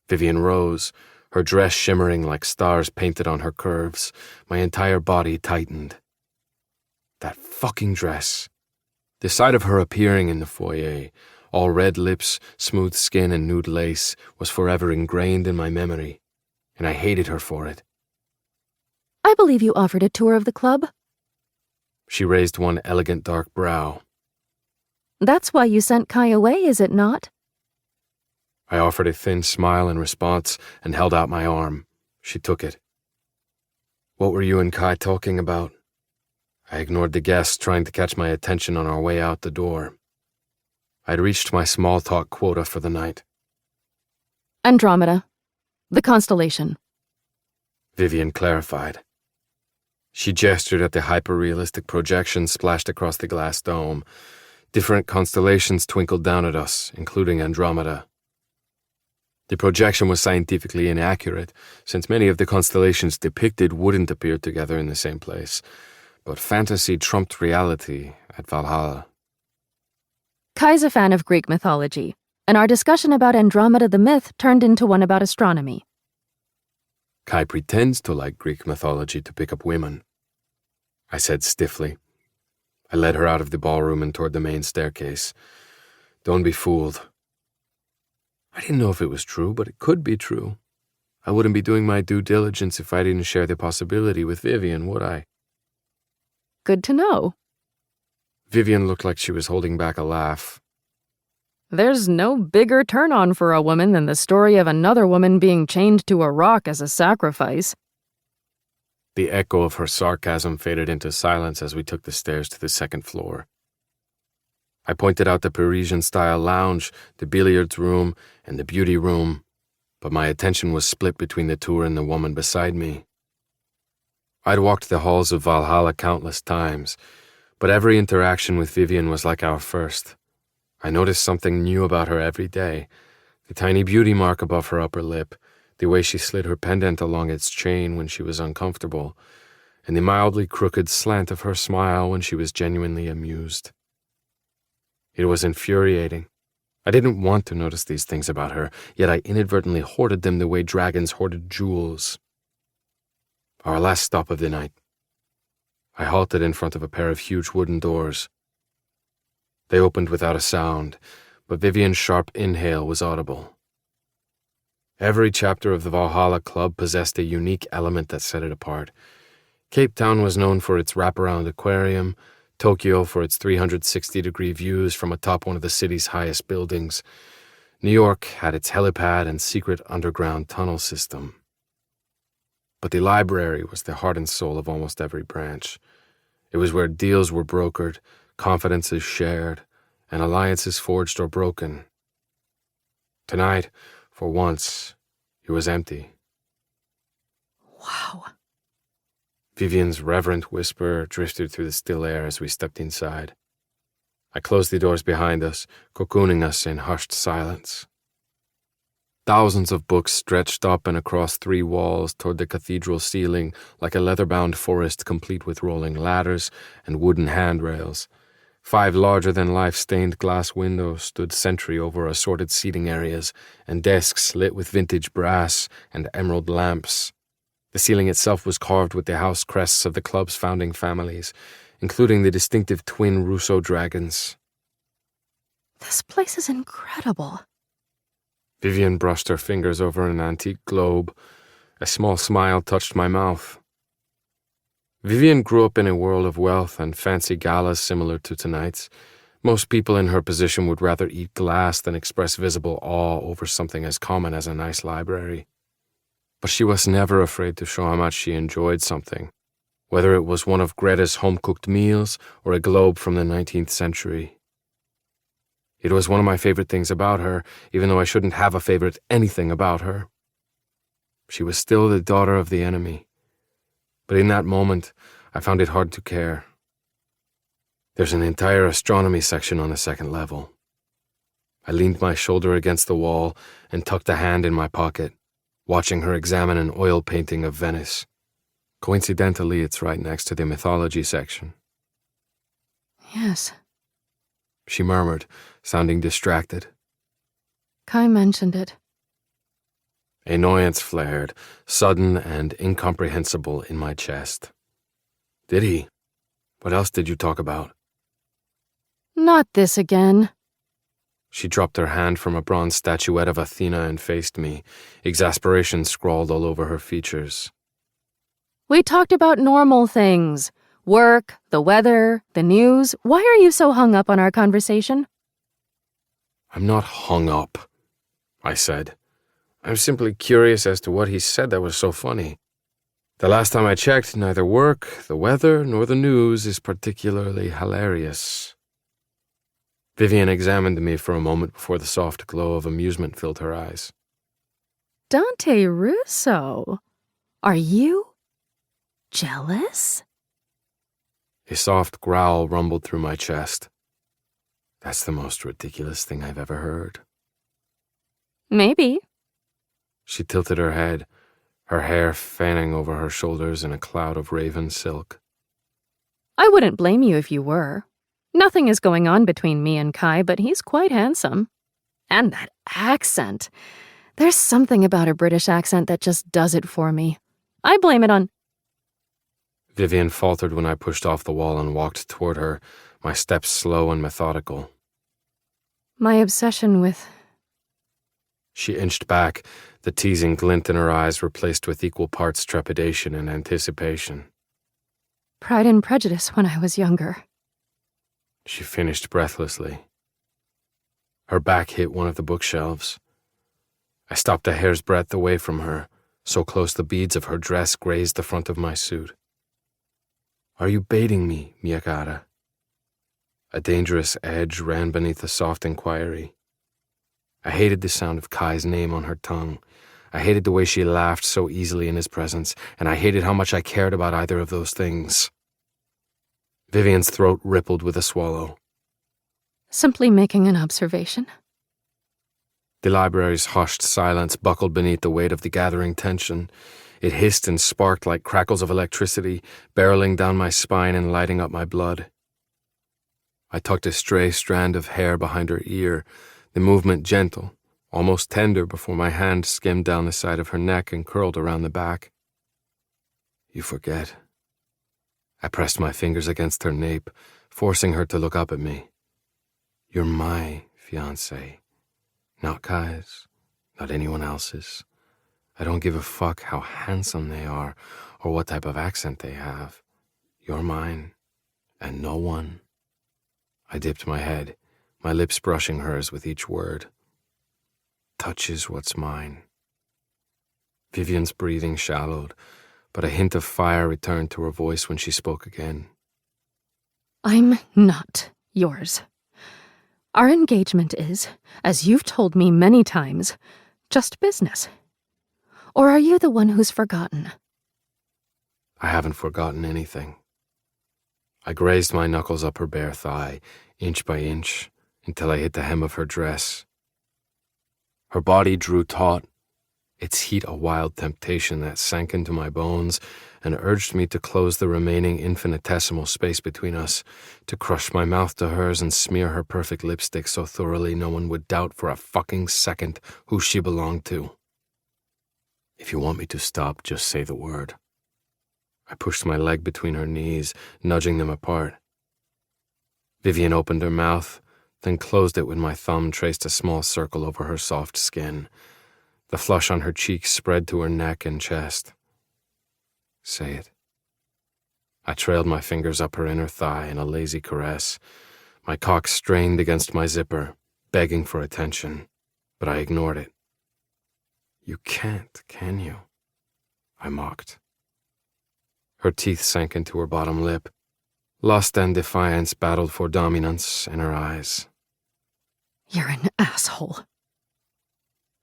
[SPEAKER 2] Vivian rose, her dress shimmering like stars painted on her curves. My entire body tightened. That fucking dress. The sight of her appearing in the foyer, all red lips, smooth skin, and nude lace, was forever ingrained in my memory, and I hated her for it.
[SPEAKER 3] I believe you offered a tour of the club.
[SPEAKER 2] She raised one elegant dark brow.
[SPEAKER 3] That's why you sent Kai away, is it not?
[SPEAKER 2] I offered a thin smile in response and held out my arm. She took it. What were you and Kai talking about? I ignored the guests trying to catch my attention on our way out the door. I'd reached my small talk quota for the night.
[SPEAKER 3] Andromeda. The constellation.
[SPEAKER 2] Vivian clarified. She gestured at the hyper-realistic projection splashed across the glass dome. Different constellations twinkled down at us, including Andromeda. The projection was scientifically inaccurate, since many of the constellations depicted wouldn't appear together in the same place, but fantasy trumped reality at Valhalla.
[SPEAKER 3] Kai's a fan of Greek mythology, and our discussion about Andromeda the myth turned into one about astronomy.
[SPEAKER 2] Kai pretends to like Greek mythology to pick up women, I said stiffly. I led her out of the ballroom and toward the main staircase. Don't be fooled. I didn't know if it was true, but it could be true. I wouldn't be doing my due diligence if I didn't share the possibility with Vivian, would I?
[SPEAKER 3] Good to know.
[SPEAKER 2] Vivian looked like she was holding back a laugh.
[SPEAKER 3] There's no bigger turn-on for a woman than the story of another woman being chained to a rock as a sacrifice.
[SPEAKER 2] The echo of her sarcasm faded into silence as we took the stairs to the second floor. I pointed out the Parisian-style lounge, the billiards room, and the beauty room, but my attention was split between the tour and the woman beside me. I'd walked the halls of Valhalla countless times, but every interaction with Vivian was like our first. I noticed something new about her every day, the tiny beauty mark above her upper lip, the way she slid her pendant along its chain when she was uncomfortable, and the mildly crooked slant of her smile when she was genuinely amused. It was infuriating. I didn't want to notice these things about her, yet I inadvertently hoarded them the way dragons hoarded jewels. Our last stop of the night. I halted in front of a pair of huge wooden doors. They opened without a sound, but Vivian's sharp inhale was audible. Every chapter of the Valhalla Club possessed a unique element that set it apart. Cape Town was known for its wraparound aquarium, Tokyo for its 360-degree views from atop one of the city's highest buildings. New York had its helipad and secret underground tunnel system. But the library was the heart and soul of almost every branch. It was where deals were brokered, confidences shared, and alliances forged or broken. Tonight, for once, it was empty.
[SPEAKER 3] Wow.
[SPEAKER 2] Vivian's reverent whisper drifted through the still air as we stepped inside. I closed the doors behind us, cocooning us in hushed silence. Thousands of books stretched up and across 3 walls toward the cathedral ceiling like a leather-bound forest complete with rolling ladders and wooden handrails. 5 larger-than-life stained glass windows stood sentry over assorted seating areas and desks lit with vintage brass and emerald lamps. The ceiling itself was carved with the house crests of the club's founding families, including the distinctive twin Russo dragons.
[SPEAKER 3] This place is incredible.
[SPEAKER 2] Vivian brushed her fingers over an antique globe. A small smile touched my mouth. Vivian grew up in a world of wealth and fancy galas similar to tonight's. Most people in her position would rather eat glass than express visible awe over something as common as a nice library. But she was never afraid to show how much she enjoyed something, whether it was one of Greta's home-cooked meals or a globe from the 19th century. It was one of my favorite things about her, even though I shouldn't have a favorite anything about her. She was still the daughter of the enemy. But in that moment, I found it hard to care. There's an entire astronomy section on the second level. I leaned my shoulder against the wall and tucked a hand in my pocket, watching her examine an oil painting of Venice. Coincidentally, it's right next to the mythology section.
[SPEAKER 3] Yes.
[SPEAKER 2] She murmured, sounding distracted.
[SPEAKER 3] Kai mentioned it.
[SPEAKER 2] Annoyance flared, sudden and incomprehensible in my chest. Did he? What else did you talk about?
[SPEAKER 3] Not this again.
[SPEAKER 2] She dropped her hand from a bronze statuette of Athena and faced me, exasperation scrawled all over her features.
[SPEAKER 3] We talked about normal things. Work, the weather, the news. Why are you so hung up on our conversation?
[SPEAKER 2] I'm not hung up, I said. I'm simply curious as to what he said that was so funny. The last time I checked, neither work, the weather, nor the news is particularly hilarious. Vivian examined me for a moment before the soft glow of amusement filled her eyes.
[SPEAKER 3] Dante Russo. Are you jealous?
[SPEAKER 2] A soft growl rumbled through my chest. That's the most ridiculous thing I've ever heard.
[SPEAKER 3] Maybe.
[SPEAKER 2] She tilted her head, her hair fanning over her shoulders in a cloud of raven silk.
[SPEAKER 3] I wouldn't blame you if you were. Nothing is going on between me and Kai, but he's quite handsome. And that accent. There's something about a British accent that just does it for me. I blame it on...
[SPEAKER 2] Vivian faltered when I pushed off the wall and walked toward her, my steps slow and methodical.
[SPEAKER 3] my obsession with...
[SPEAKER 2] She inched back, the teasing glint in her eyes replaced with equal parts trepidation and anticipation.
[SPEAKER 3] Pride and Prejudice when I was younger.
[SPEAKER 2] She finished breathlessly. Her back hit one of the bookshelves. I stopped a hair's breadth away from her, so close the beads of her dress grazed the front of my suit. Are you baiting me, mia cara? A dangerous edge ran beneath the soft inquiry. I hated the sound of Kai's name on her tongue. I hated the way she laughed so easily in his presence, and I hated how much I cared about either of those things. Vivian's throat rippled with a swallow.
[SPEAKER 3] Simply making an observation.
[SPEAKER 2] The library's hushed silence buckled beneath the weight of the gathering tension. It hissed and sparked like crackles of electricity, barreling down my spine and lighting up my blood. I tucked a stray strand of hair behind her ear, the movement gentle, almost tender before my hand skimmed down the side of her neck and curled around the back. You forget. I pressed my fingers against her nape, forcing her to look up at me. You're my fiancé, not Kai's, not anyone else's. I don't give a fuck how handsome they are or what type of accent they have. You're mine, and no one. I dipped my head, my lips brushing hers with each word. Touch is what's mine. Vivian's breathing shallowed, but a hint of fire returned to her voice when she spoke again.
[SPEAKER 3] I'm not yours. Our engagement is, as you've told me many times, just business. Or are you the one who's forgotten?
[SPEAKER 2] I haven't forgotten anything. I grazed my knuckles up her bare thigh, inch by inch, until I hit the hem of her dress. Her body drew taut, its heat a wild temptation that sank into my bones and urged me to close the remaining infinitesimal space between us, to crush my mouth to hers and smear her perfect lipstick so thoroughly no one would doubt for a fucking second who she belonged to. If you want me to stop, just say the word. I pushed my leg between her knees, nudging them apart. Vivian opened her mouth, then closed it when my thumb traced a small circle over her soft skin. The flush on her cheeks spread to her neck and chest. Say it. I trailed my fingers up her inner thigh in a lazy caress. My cock strained against my zipper, begging for attention, but I ignored it. You can't, can you? I mocked. Her teeth sank into her bottom lip. Lust and defiance battled for dominance in her eyes.
[SPEAKER 3] You're an asshole.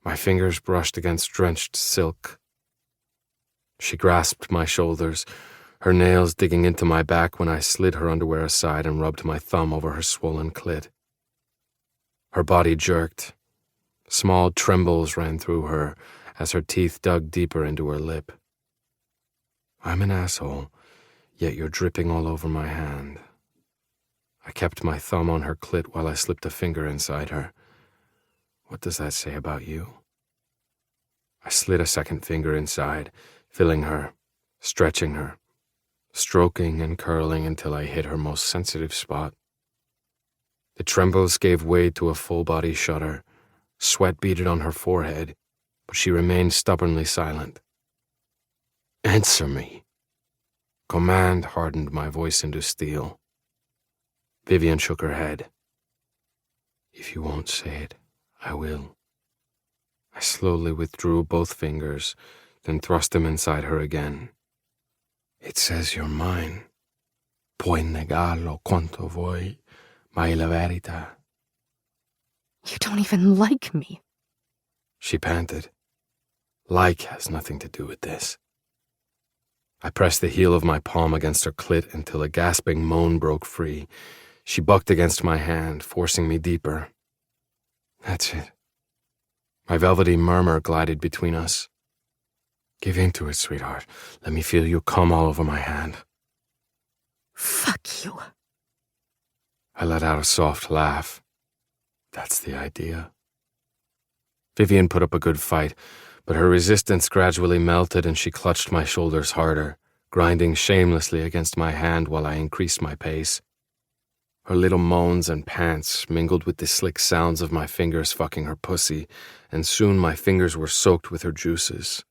[SPEAKER 2] My fingers brushed against drenched silk. She grasped my shoulders, her nails digging into my back when I slid her underwear aside and rubbed my thumb over her swollen clit. Her body jerked. Small trembles ran through her as her teeth dug deeper into her lip. I'm an asshole, yet you're dripping all over my hand. I kept my thumb on her clit while I slipped a finger inside her. What does that say about you? I slid a second finger inside, filling her, stretching her, stroking and curling until I hit her most sensitive spot. The trembles gave way to a full-body shudder. Sweat beaded on her forehead, but she remained stubbornly silent. Answer me. Command hardened my voice into steel. Vivian shook her head. If you won't say it, I will. I slowly withdrew both fingers, then thrust them inside her again. It says you're mine. Puoi negarlo quanto vuoi, ma è la verità.
[SPEAKER 3] You don't even like me.
[SPEAKER 2] She panted. Like has nothing to do with this. I pressed the heel of my palm against her clit until a gasping moan broke free. She bucked against my hand, forcing me deeper. That's it. My velvety murmur glided between us. Give in to it, sweetheart. Let me feel you come all over my hand.
[SPEAKER 3] Fuck you.
[SPEAKER 2] I let out a soft laugh. That's the idea. Vivian put up a good fight, but her resistance gradually melted and she clutched my shoulders harder, grinding shamelessly against my hand while I increased my pace. Her little moans and pants mingled with the slick sounds of my fingers fucking her pussy, and soon my fingers were soaked with her juices.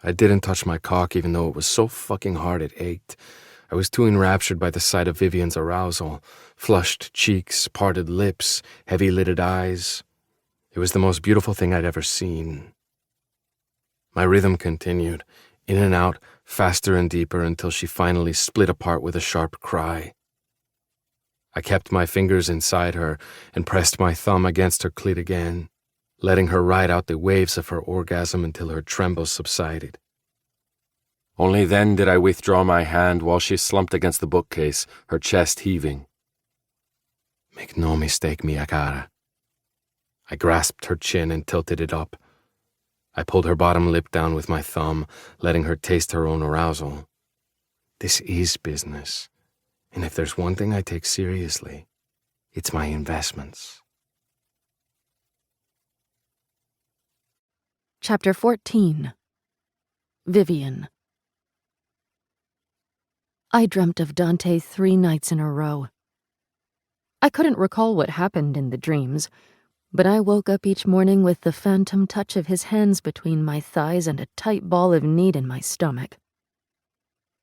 [SPEAKER 2] I didn't touch my cock even though it was so fucking hard it ached. I was too enraptured by the sight of Vivian's arousal, flushed cheeks, parted lips, heavy-lidded eyes. It was the most beautiful thing I'd ever seen. My rhythm continued, in and out, faster and deeper, until she finally split apart with a sharp cry. I kept my fingers inside her and pressed my thumb against her clit again, letting her ride out the waves of her orgasm until her trembles subsided. Only then did I withdraw my hand while she slumped against the bookcase, her chest heaving. Make no mistake, mia cara. I grasped her chin and tilted it up. I pulled her bottom lip down with my thumb, letting her taste her own arousal. This is business, and if there's one thing I take seriously, it's my investments.
[SPEAKER 3] Chapter 14. Vivian. I dreamt of Dante 3 nights in a row. I couldn't recall what happened in the dreams, but I woke up each morning with the phantom touch of his hands between my thighs and a tight ball of need in my stomach.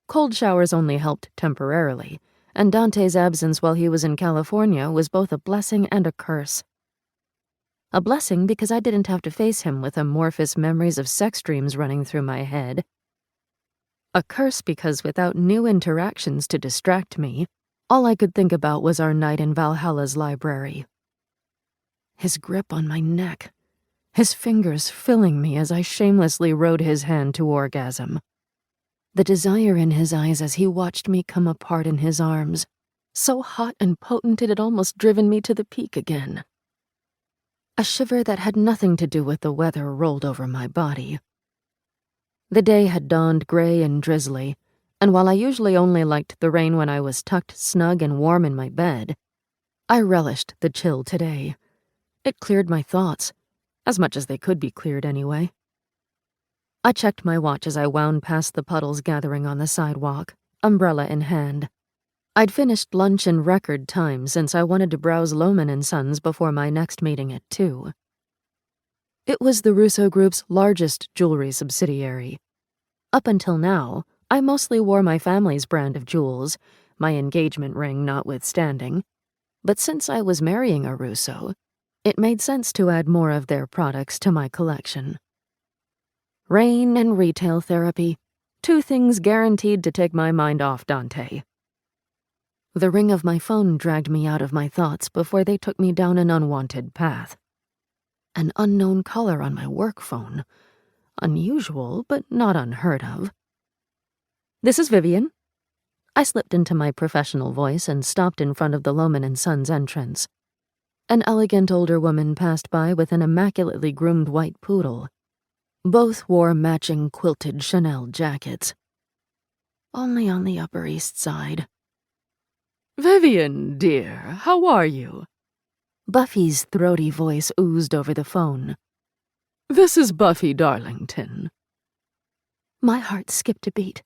[SPEAKER 3] Cold showers only helped temporarily, and Dante's absence while he was in California was both a blessing and a curse. A blessing because I didn't have to face him with amorphous memories of sex dreams running through my head. A curse because without new interactions to distract me, all I could think about was our night in Valhalla's library. His grip on my neck, his fingers filling me as I shamelessly rode his hand to orgasm. The desire in his eyes as he watched me come apart in his arms, so hot and potent it had almost driven me to the peak again. A shiver that had nothing to do with the weather rolled over my body. The day had dawned gray and drizzly, and while I usually only liked the rain when I was tucked snug and warm in my bed, I relished the chill today. It cleared my thoughts, as much as they could be cleared anyway. I checked my watch as I wound past the puddles gathering on the sidewalk, umbrella in hand. I'd finished lunch in record time since I wanted to browse Lohman & Sons before my next meeting at 2. It was the Russo Group's largest jewelry subsidiary. Up until now, I mostly wore my family's brand of jewels, my engagement ring notwithstanding, but since I was marrying a Russo, it made sense to add more of their products to my collection. Rain and retail therapy, 2 things guaranteed to take my mind off Dante. The ring of my phone dragged me out of my thoughts before they took me down an unwanted path. An unknown caller on my work phone. Unusual, but not unheard of. This is Vivian. I slipped into my professional voice and stopped in front of the Lohman & Sons entrance. An elegant older woman passed by with an immaculately groomed white poodle. Both wore matching quilted Chanel jackets. Only on the Upper East Side. Vivian, dear, how are you? Buffy's throaty voice oozed over the phone. This is Buffy Darlington. My heart skipped a beat.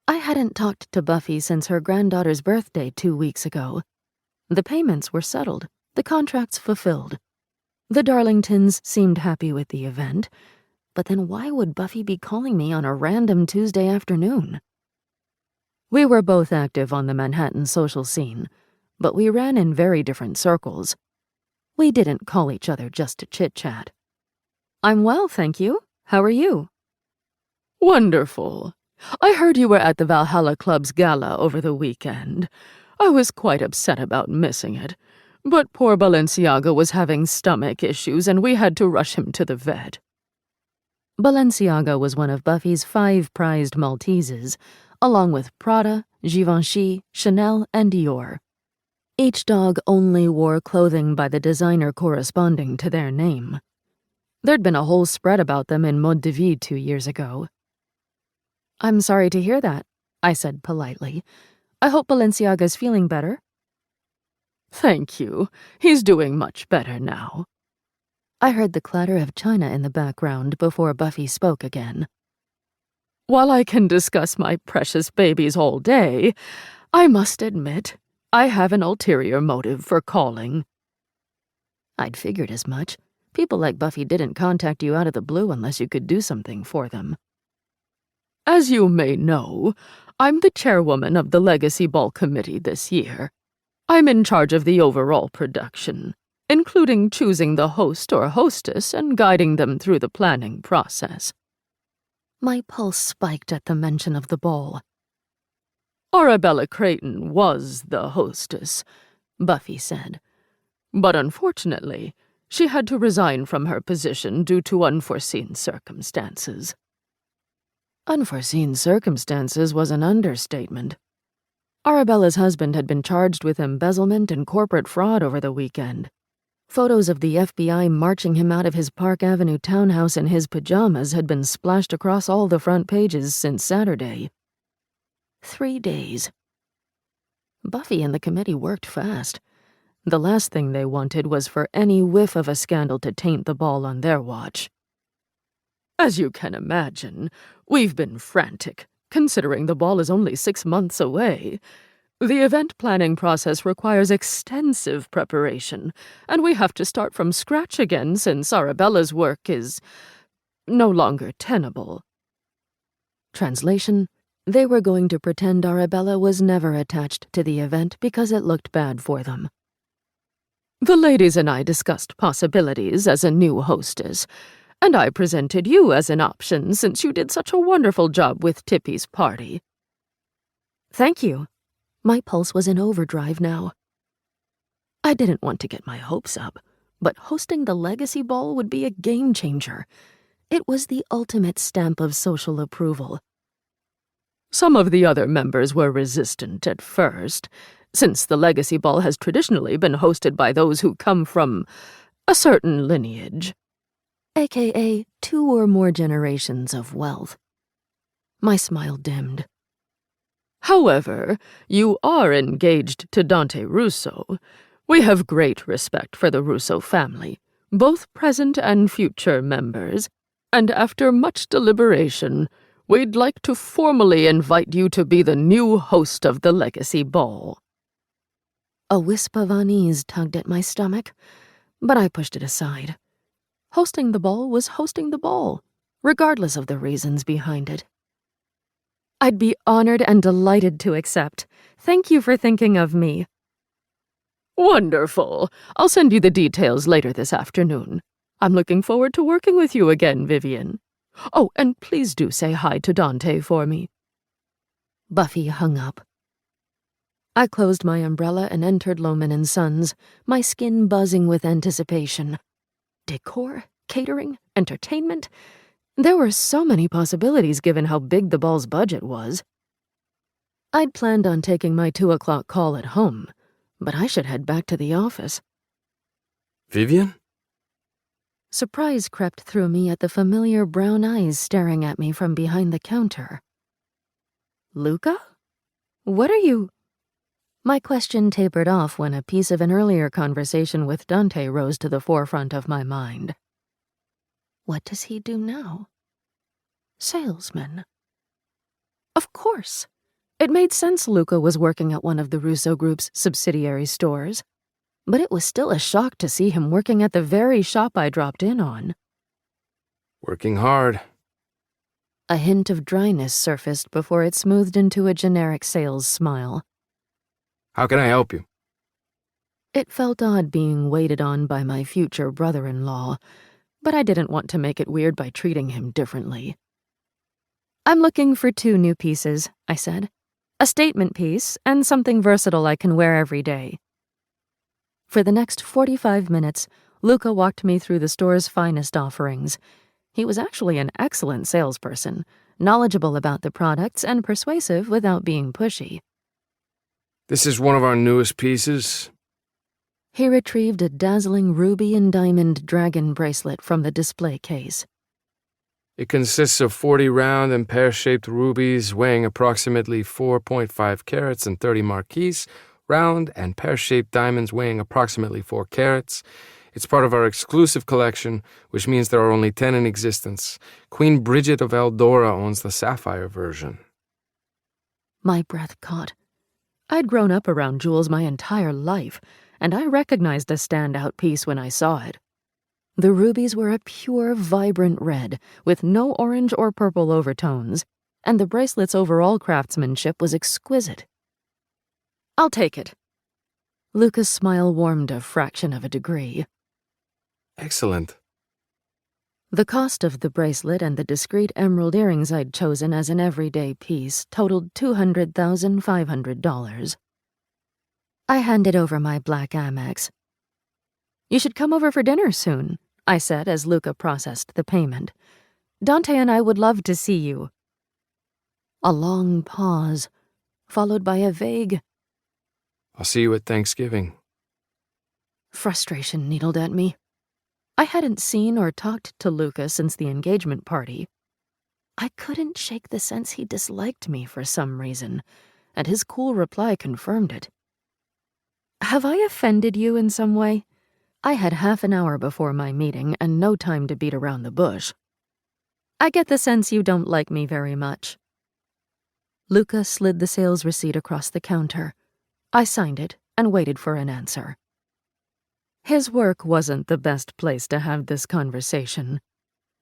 [SPEAKER 3] I hadn't talked to Buffy since her granddaughter's birthday 2 weeks ago. The payments were settled, the contracts fulfilled. The Darlingtons seemed happy with the event, but then why would Buffy be calling me on a random Tuesday afternoon? We were both active on the Manhattan social scene, but we ran in very different circles. We didn't call each other just to chit-chat. I'm well, thank you. How are you? Wonderful. I heard you were at the Valhalla Club's gala over the weekend. I was quite upset about missing it, but poor Balenciaga was having stomach issues and we had to rush him to the vet. Balenciaga was one of Buffy's 5 prized Malteses, along with Prada, Givenchy, Chanel, and Dior. Each dog only wore clothing by the designer corresponding to their name. There'd been a whole spread about them in Mode de Vie 2 years ago. "I'm sorry to hear that," I said politely. "I hope Balenciaga's feeling better." "Thank you. He's doing much better now." I heard the clatter of china in the background before Buffy spoke again. "While I can discuss my precious babies all day, I must admit I have an ulterior motive for calling." I'd figured as much. People like Buffy didn't contact you out of the blue unless you could do something for them. "As you may know, I'm the chairwoman of the Legacy Ball Committee this year. I'm in charge of the overall production, including choosing the host or hostess and guiding them through the planning process." My pulse spiked at the mention of the ball. "Arabella Creighton was the hostess," Buffy said. "But unfortunately, she had to resign from her position due to unforeseen circumstances." Unforeseen circumstances was an understatement. Arabella's husband had been charged with embezzlement and corporate fraud over the weekend. Photos of the FBI marching him out of his Park Avenue townhouse in his pajamas had been splashed across all the front pages since Saturday. 3 days. Buffy and the committee worked fast. The last thing they wanted was for any whiff of a scandal to taint the ball on their watch. "As you can imagine, we've been frantic, considering the ball is only 6 months away. The event planning process requires extensive preparation, and we have to start from scratch again since Arabella's work is no longer tenable." Translation: they were going to pretend Arabella was never attached to the event because it looked bad for them. "The ladies and I discussed possibilities as a new hostess, and I presented you as an option since you did such a wonderful job with Tippy's party." "Thank you." My pulse was in overdrive now. I didn't want to get my hopes up, but hosting the Legacy Ball would be a game changer. It was the ultimate stamp of social approval. "Some of the other members were resistant at first, since the Legacy Ball has traditionally been hosted by those who come from a certain lineage, aka 2 or more generations of wealth." My smile dimmed. "However, you are engaged to Dante Russo. We have great respect for the Russo family, both present and future members, and after much deliberation, we'd like to formally invite you to be the new host of the Legacy Ball." A wisp of unease tugged at my stomach, but I pushed it aside. Hosting the ball was hosting the ball, regardless of the reasons behind it. "I'd be honored and delighted to accept. Thank you for thinking of me." "Wonderful. I'll send you the details later this afternoon. I'm looking forward to working with you again, Vivian. Oh, and please do say hi to Dante for me." Buffy hung up. I closed my umbrella and entered Lohman & Sons, my skin buzzing with anticipation. Decor, catering, entertainment. There were so many possibilities given how big the ball's budget was. I'd planned on taking my 2 o'clock call at home, but I should head back to the office.
[SPEAKER 2] "Vivian?"
[SPEAKER 3] Surprise crept through me at the familiar brown eyes staring at me from behind the counter. "Luca? What are you—" My question tapered off when a piece of an earlier conversation with Dante rose to the forefront of my mind. What does he do now? Salesman. Of course. It made sense Luca was working at one of the Russo Group's subsidiary stores, but it was still a shock to see him working at the very shop I dropped in on.
[SPEAKER 2] "Working hard."
[SPEAKER 3] A hint of dryness surfaced before it smoothed into a generic sales smile.
[SPEAKER 2] "How can I help you?"
[SPEAKER 3] It felt odd being waited on by my future brother-in-law, but I didn't want to make it weird by treating him differently. "I'm looking for 2 new pieces," I said. "A statement piece and something versatile I can wear every day." For the next 45 minutes, Luca walked me through the store's finest offerings. He was actually an excellent salesperson, knowledgeable about the products and persuasive without being pushy.
[SPEAKER 2] This is one of our newest pieces.
[SPEAKER 3] He retrieved a dazzling ruby and diamond dragon bracelet from the display case.
[SPEAKER 2] It consists of 40 round and pear-shaped rubies weighing approximately 4.5 carats and 30 marquise, round and pear-shaped diamonds weighing approximately 4 carats. It's part of our exclusive collection, which means there are only 10 in existence. Queen Bridget of Eldora owns the sapphire version.
[SPEAKER 3] My breath caught. I'd grown up around jewels my entire life, and I recognized a standout piece when I saw it. The rubies were a pure, vibrant red, with no orange or purple overtones, and the bracelet's overall craftsmanship was exquisite. "I'll take it." Luca's smile warmed a fraction of a degree.
[SPEAKER 2] Excellent.
[SPEAKER 3] The cost of the bracelet and the discreet emerald earrings I'd chosen as an everyday piece totaled $200,500. I handed over my black Amex. "You should come over for dinner soon," I said as Luca processed the payment. "Dante and I would love to see you." A long pause, followed by a vague
[SPEAKER 2] I'll see you at Thanksgiving.
[SPEAKER 3] frustration needled at me. I hadn't seen or talked to Luca since the engagement party. I couldn't shake the sense he disliked me for some reason, and his cool reply confirmed it. "Have I offended you in some way?" I had half an hour before my meeting and no time to beat around the bush. "I get the sense you don't like me very much." Luca slid the sales receipt across the counter. I signed it and waited for an answer. His work wasn't the best place to have this conversation,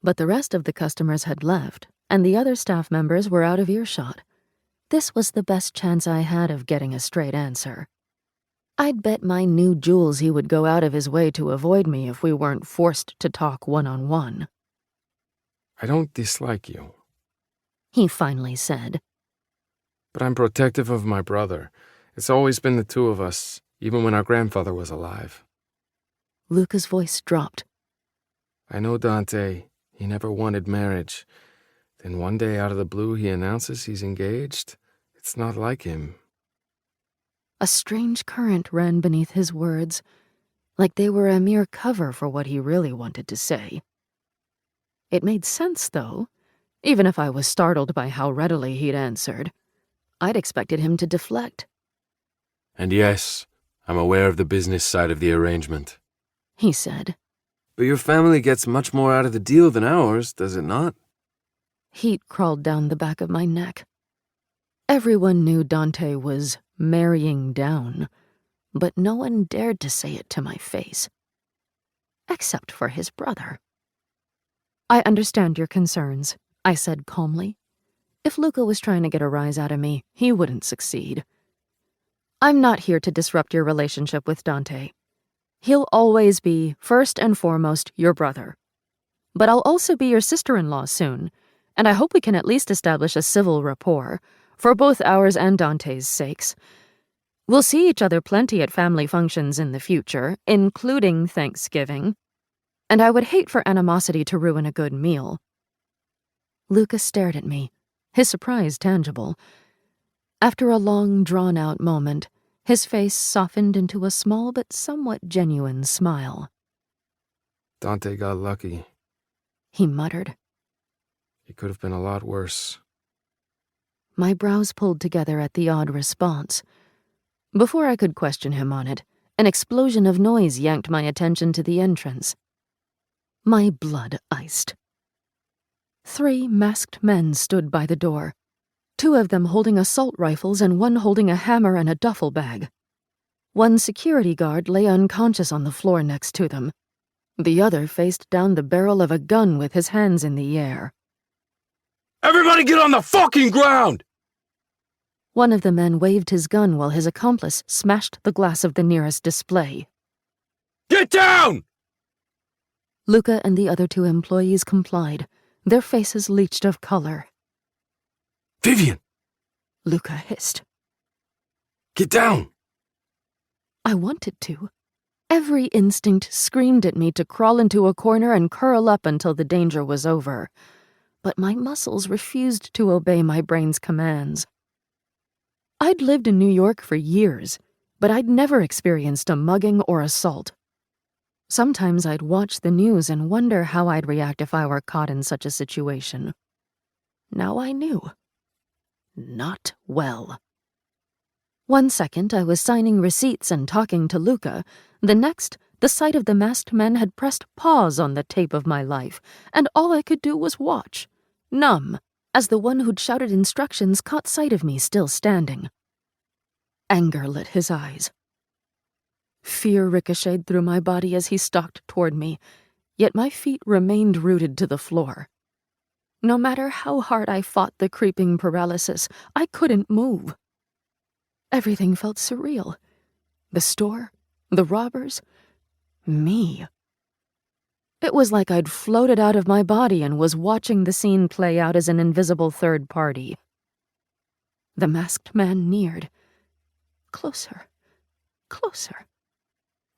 [SPEAKER 3] but the rest of the customers had left, and the other staff members were out of earshot. This was the best chance I had of getting a straight answer. I'd bet my new jewels he would go out of his way to avoid me if we weren't forced to talk one-on-one.
[SPEAKER 2] I don't dislike you,
[SPEAKER 3] He finally said.
[SPEAKER 2] but I'm protective of my brother. It's always been the two of us, even when our grandfather was alive.
[SPEAKER 3] Luca's voice dropped.
[SPEAKER 2] I know Dante. He never wanted marriage. Then one day out of the blue he announces he's engaged. It's not like him.
[SPEAKER 3] A strange current ran beneath his words, like they were a mere cover for what he really wanted to say. It made sense, though, even if I was startled by how readily he'd answered. I'd expected him to deflect.
[SPEAKER 2] And yes, I'm aware of the business side of the arrangement.
[SPEAKER 3] He said.
[SPEAKER 2] But your family gets much more out of the deal than ours, does it not?
[SPEAKER 3] Heat crawled down the back of my neck. Everyone knew Dante was marrying down, but no one dared to say it to my face. Except for his brother. "I understand your concerns," I said calmly. If Luca was trying to get a rise out of me, he wouldn't succeed. "I'm not here to disrupt your relationship with Dante. He'll always be, first and foremost, your brother. But I'll also be your sister-in-law soon, and I hope we can at least establish a civil rapport, for both ours and Dante's sakes. We'll see each other plenty at family functions in the future, including Thanksgiving, and I would hate for animosity to ruin a good meal." Luca stared at me, his surprise tangible. After a long, drawn-out moment, his face softened into a small but somewhat genuine smile.
[SPEAKER 2] Dante got lucky.
[SPEAKER 3] He muttered.
[SPEAKER 2] It could have been a lot worse.
[SPEAKER 3] My brows pulled together at the odd response. Before I could question him on it, an explosion of noise yanked my attention to the entrance. My blood iced. 3 masked men stood by the door, 2 of them holding assault rifles and 1 holding a hammer and a duffel bag. 1 security guard lay unconscious on the floor next to them. The other faced down the barrel of a gun with his hands in the air.
[SPEAKER 2] Everybody get on the fucking ground!
[SPEAKER 3] One of the men waved his gun while his accomplice smashed the glass of the nearest display.
[SPEAKER 2] Get down!
[SPEAKER 3] Luca and the other 2 employees complied, their faces leached of color.
[SPEAKER 2] Vivian!
[SPEAKER 3] Luca hissed.
[SPEAKER 2] Get down!
[SPEAKER 3] I wanted to. Every instinct screamed at me to crawl into a corner and curl up until the danger was over, but my muscles refused to obey my brain's commands. I'd lived in New York for years, but I'd never experienced a mugging or assault. Sometimes I'd watch the news and wonder how I'd react if I were caught in such a situation. Now I knew. Not well. One second I was signing receipts and talking to Luca. The next, the sight of the masked men had pressed pause on the tape of my life, and all I could do was watch, numb, as the one who'd shouted instructions caught sight of me still standing. Anger lit his eyes. Fear ricocheted through my body as he stalked toward me, yet my feet remained rooted to the floor. No matter how hard I fought the creeping paralysis, I couldn't move. Everything felt surreal. The store, the robbers, me. It was like I'd floated out of my body and was watching the scene play out as an invisible third party. The masked man neared. Closer, closer,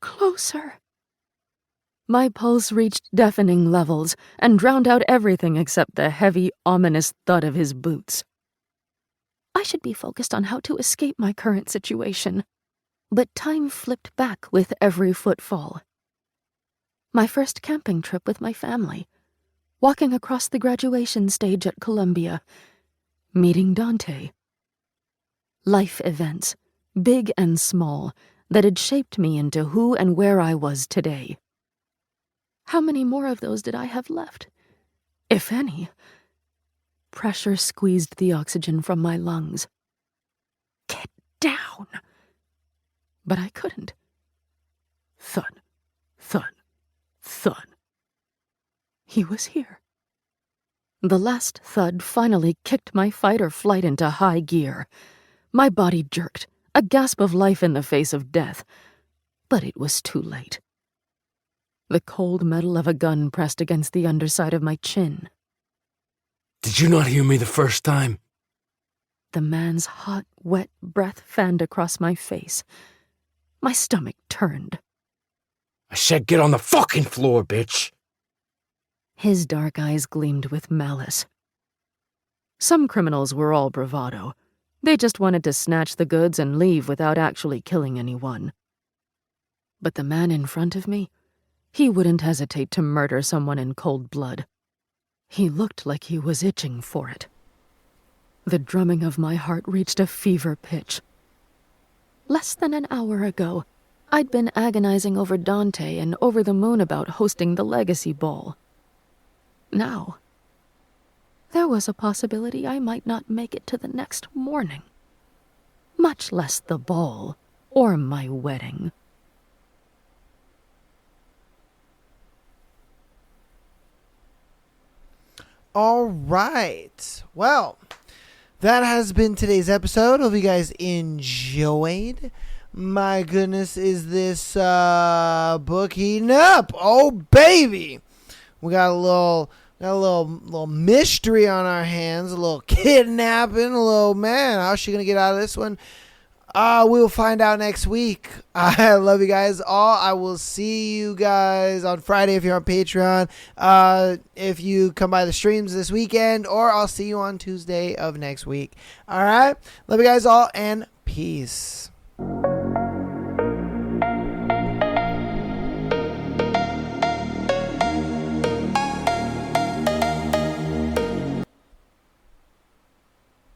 [SPEAKER 3] closer. My pulse reached deafening levels and drowned out everything except the heavy, ominous thud of his boots. I should be focused on how to escape my current situation, but time flipped back with every footfall. My first camping trip with my family, walking across the graduation stage at Columbia, meeting Dante. Life events, big and small, that had shaped me into who and where I was today. How many more of those did I have left? If any. Pressure squeezed the oxygen from my lungs. Get down! But I couldn't. Thud, thud, thud. He was here. The last thud finally kicked my fight or flight into high gear. My body jerked, a gasp of life in the face of death. But it was too late. The cold metal of a gun pressed against the underside of my chin.
[SPEAKER 2] Did you not hear me the first time?
[SPEAKER 3] The man's hot, wet breath fanned across my face. My stomach turned.
[SPEAKER 2] I said get on the fucking floor, bitch!
[SPEAKER 3] His dark eyes gleamed with malice. Some criminals were all bravado. They just wanted to snatch the goods and leave without actually killing anyone. But the man in front of me, he wouldn't hesitate to murder someone in cold blood. He looked like he was itching for it. The drumming of my heart reached a fever pitch. Less than an hour ago, I'd been agonizing over Dante and over the moon about hosting the Legacy Ball. Now, there was a possibility I might not make it to the next morning, much less the ball or my wedding.
[SPEAKER 1] All right. Well, that has been today's episode. Hope you guys enjoyed. My goodness, is this book heating up? Oh, baby. We got a little mystery on our hands, a little kidnapping, a little, man, how's she going to get out of this one? We'll find out next week. I love you guys all. I will see you guys on Friday if you're on Patreon. If you come by the streams this weekend, or I'll see you on Tuesday of next week. All right. Love you guys all, and peace.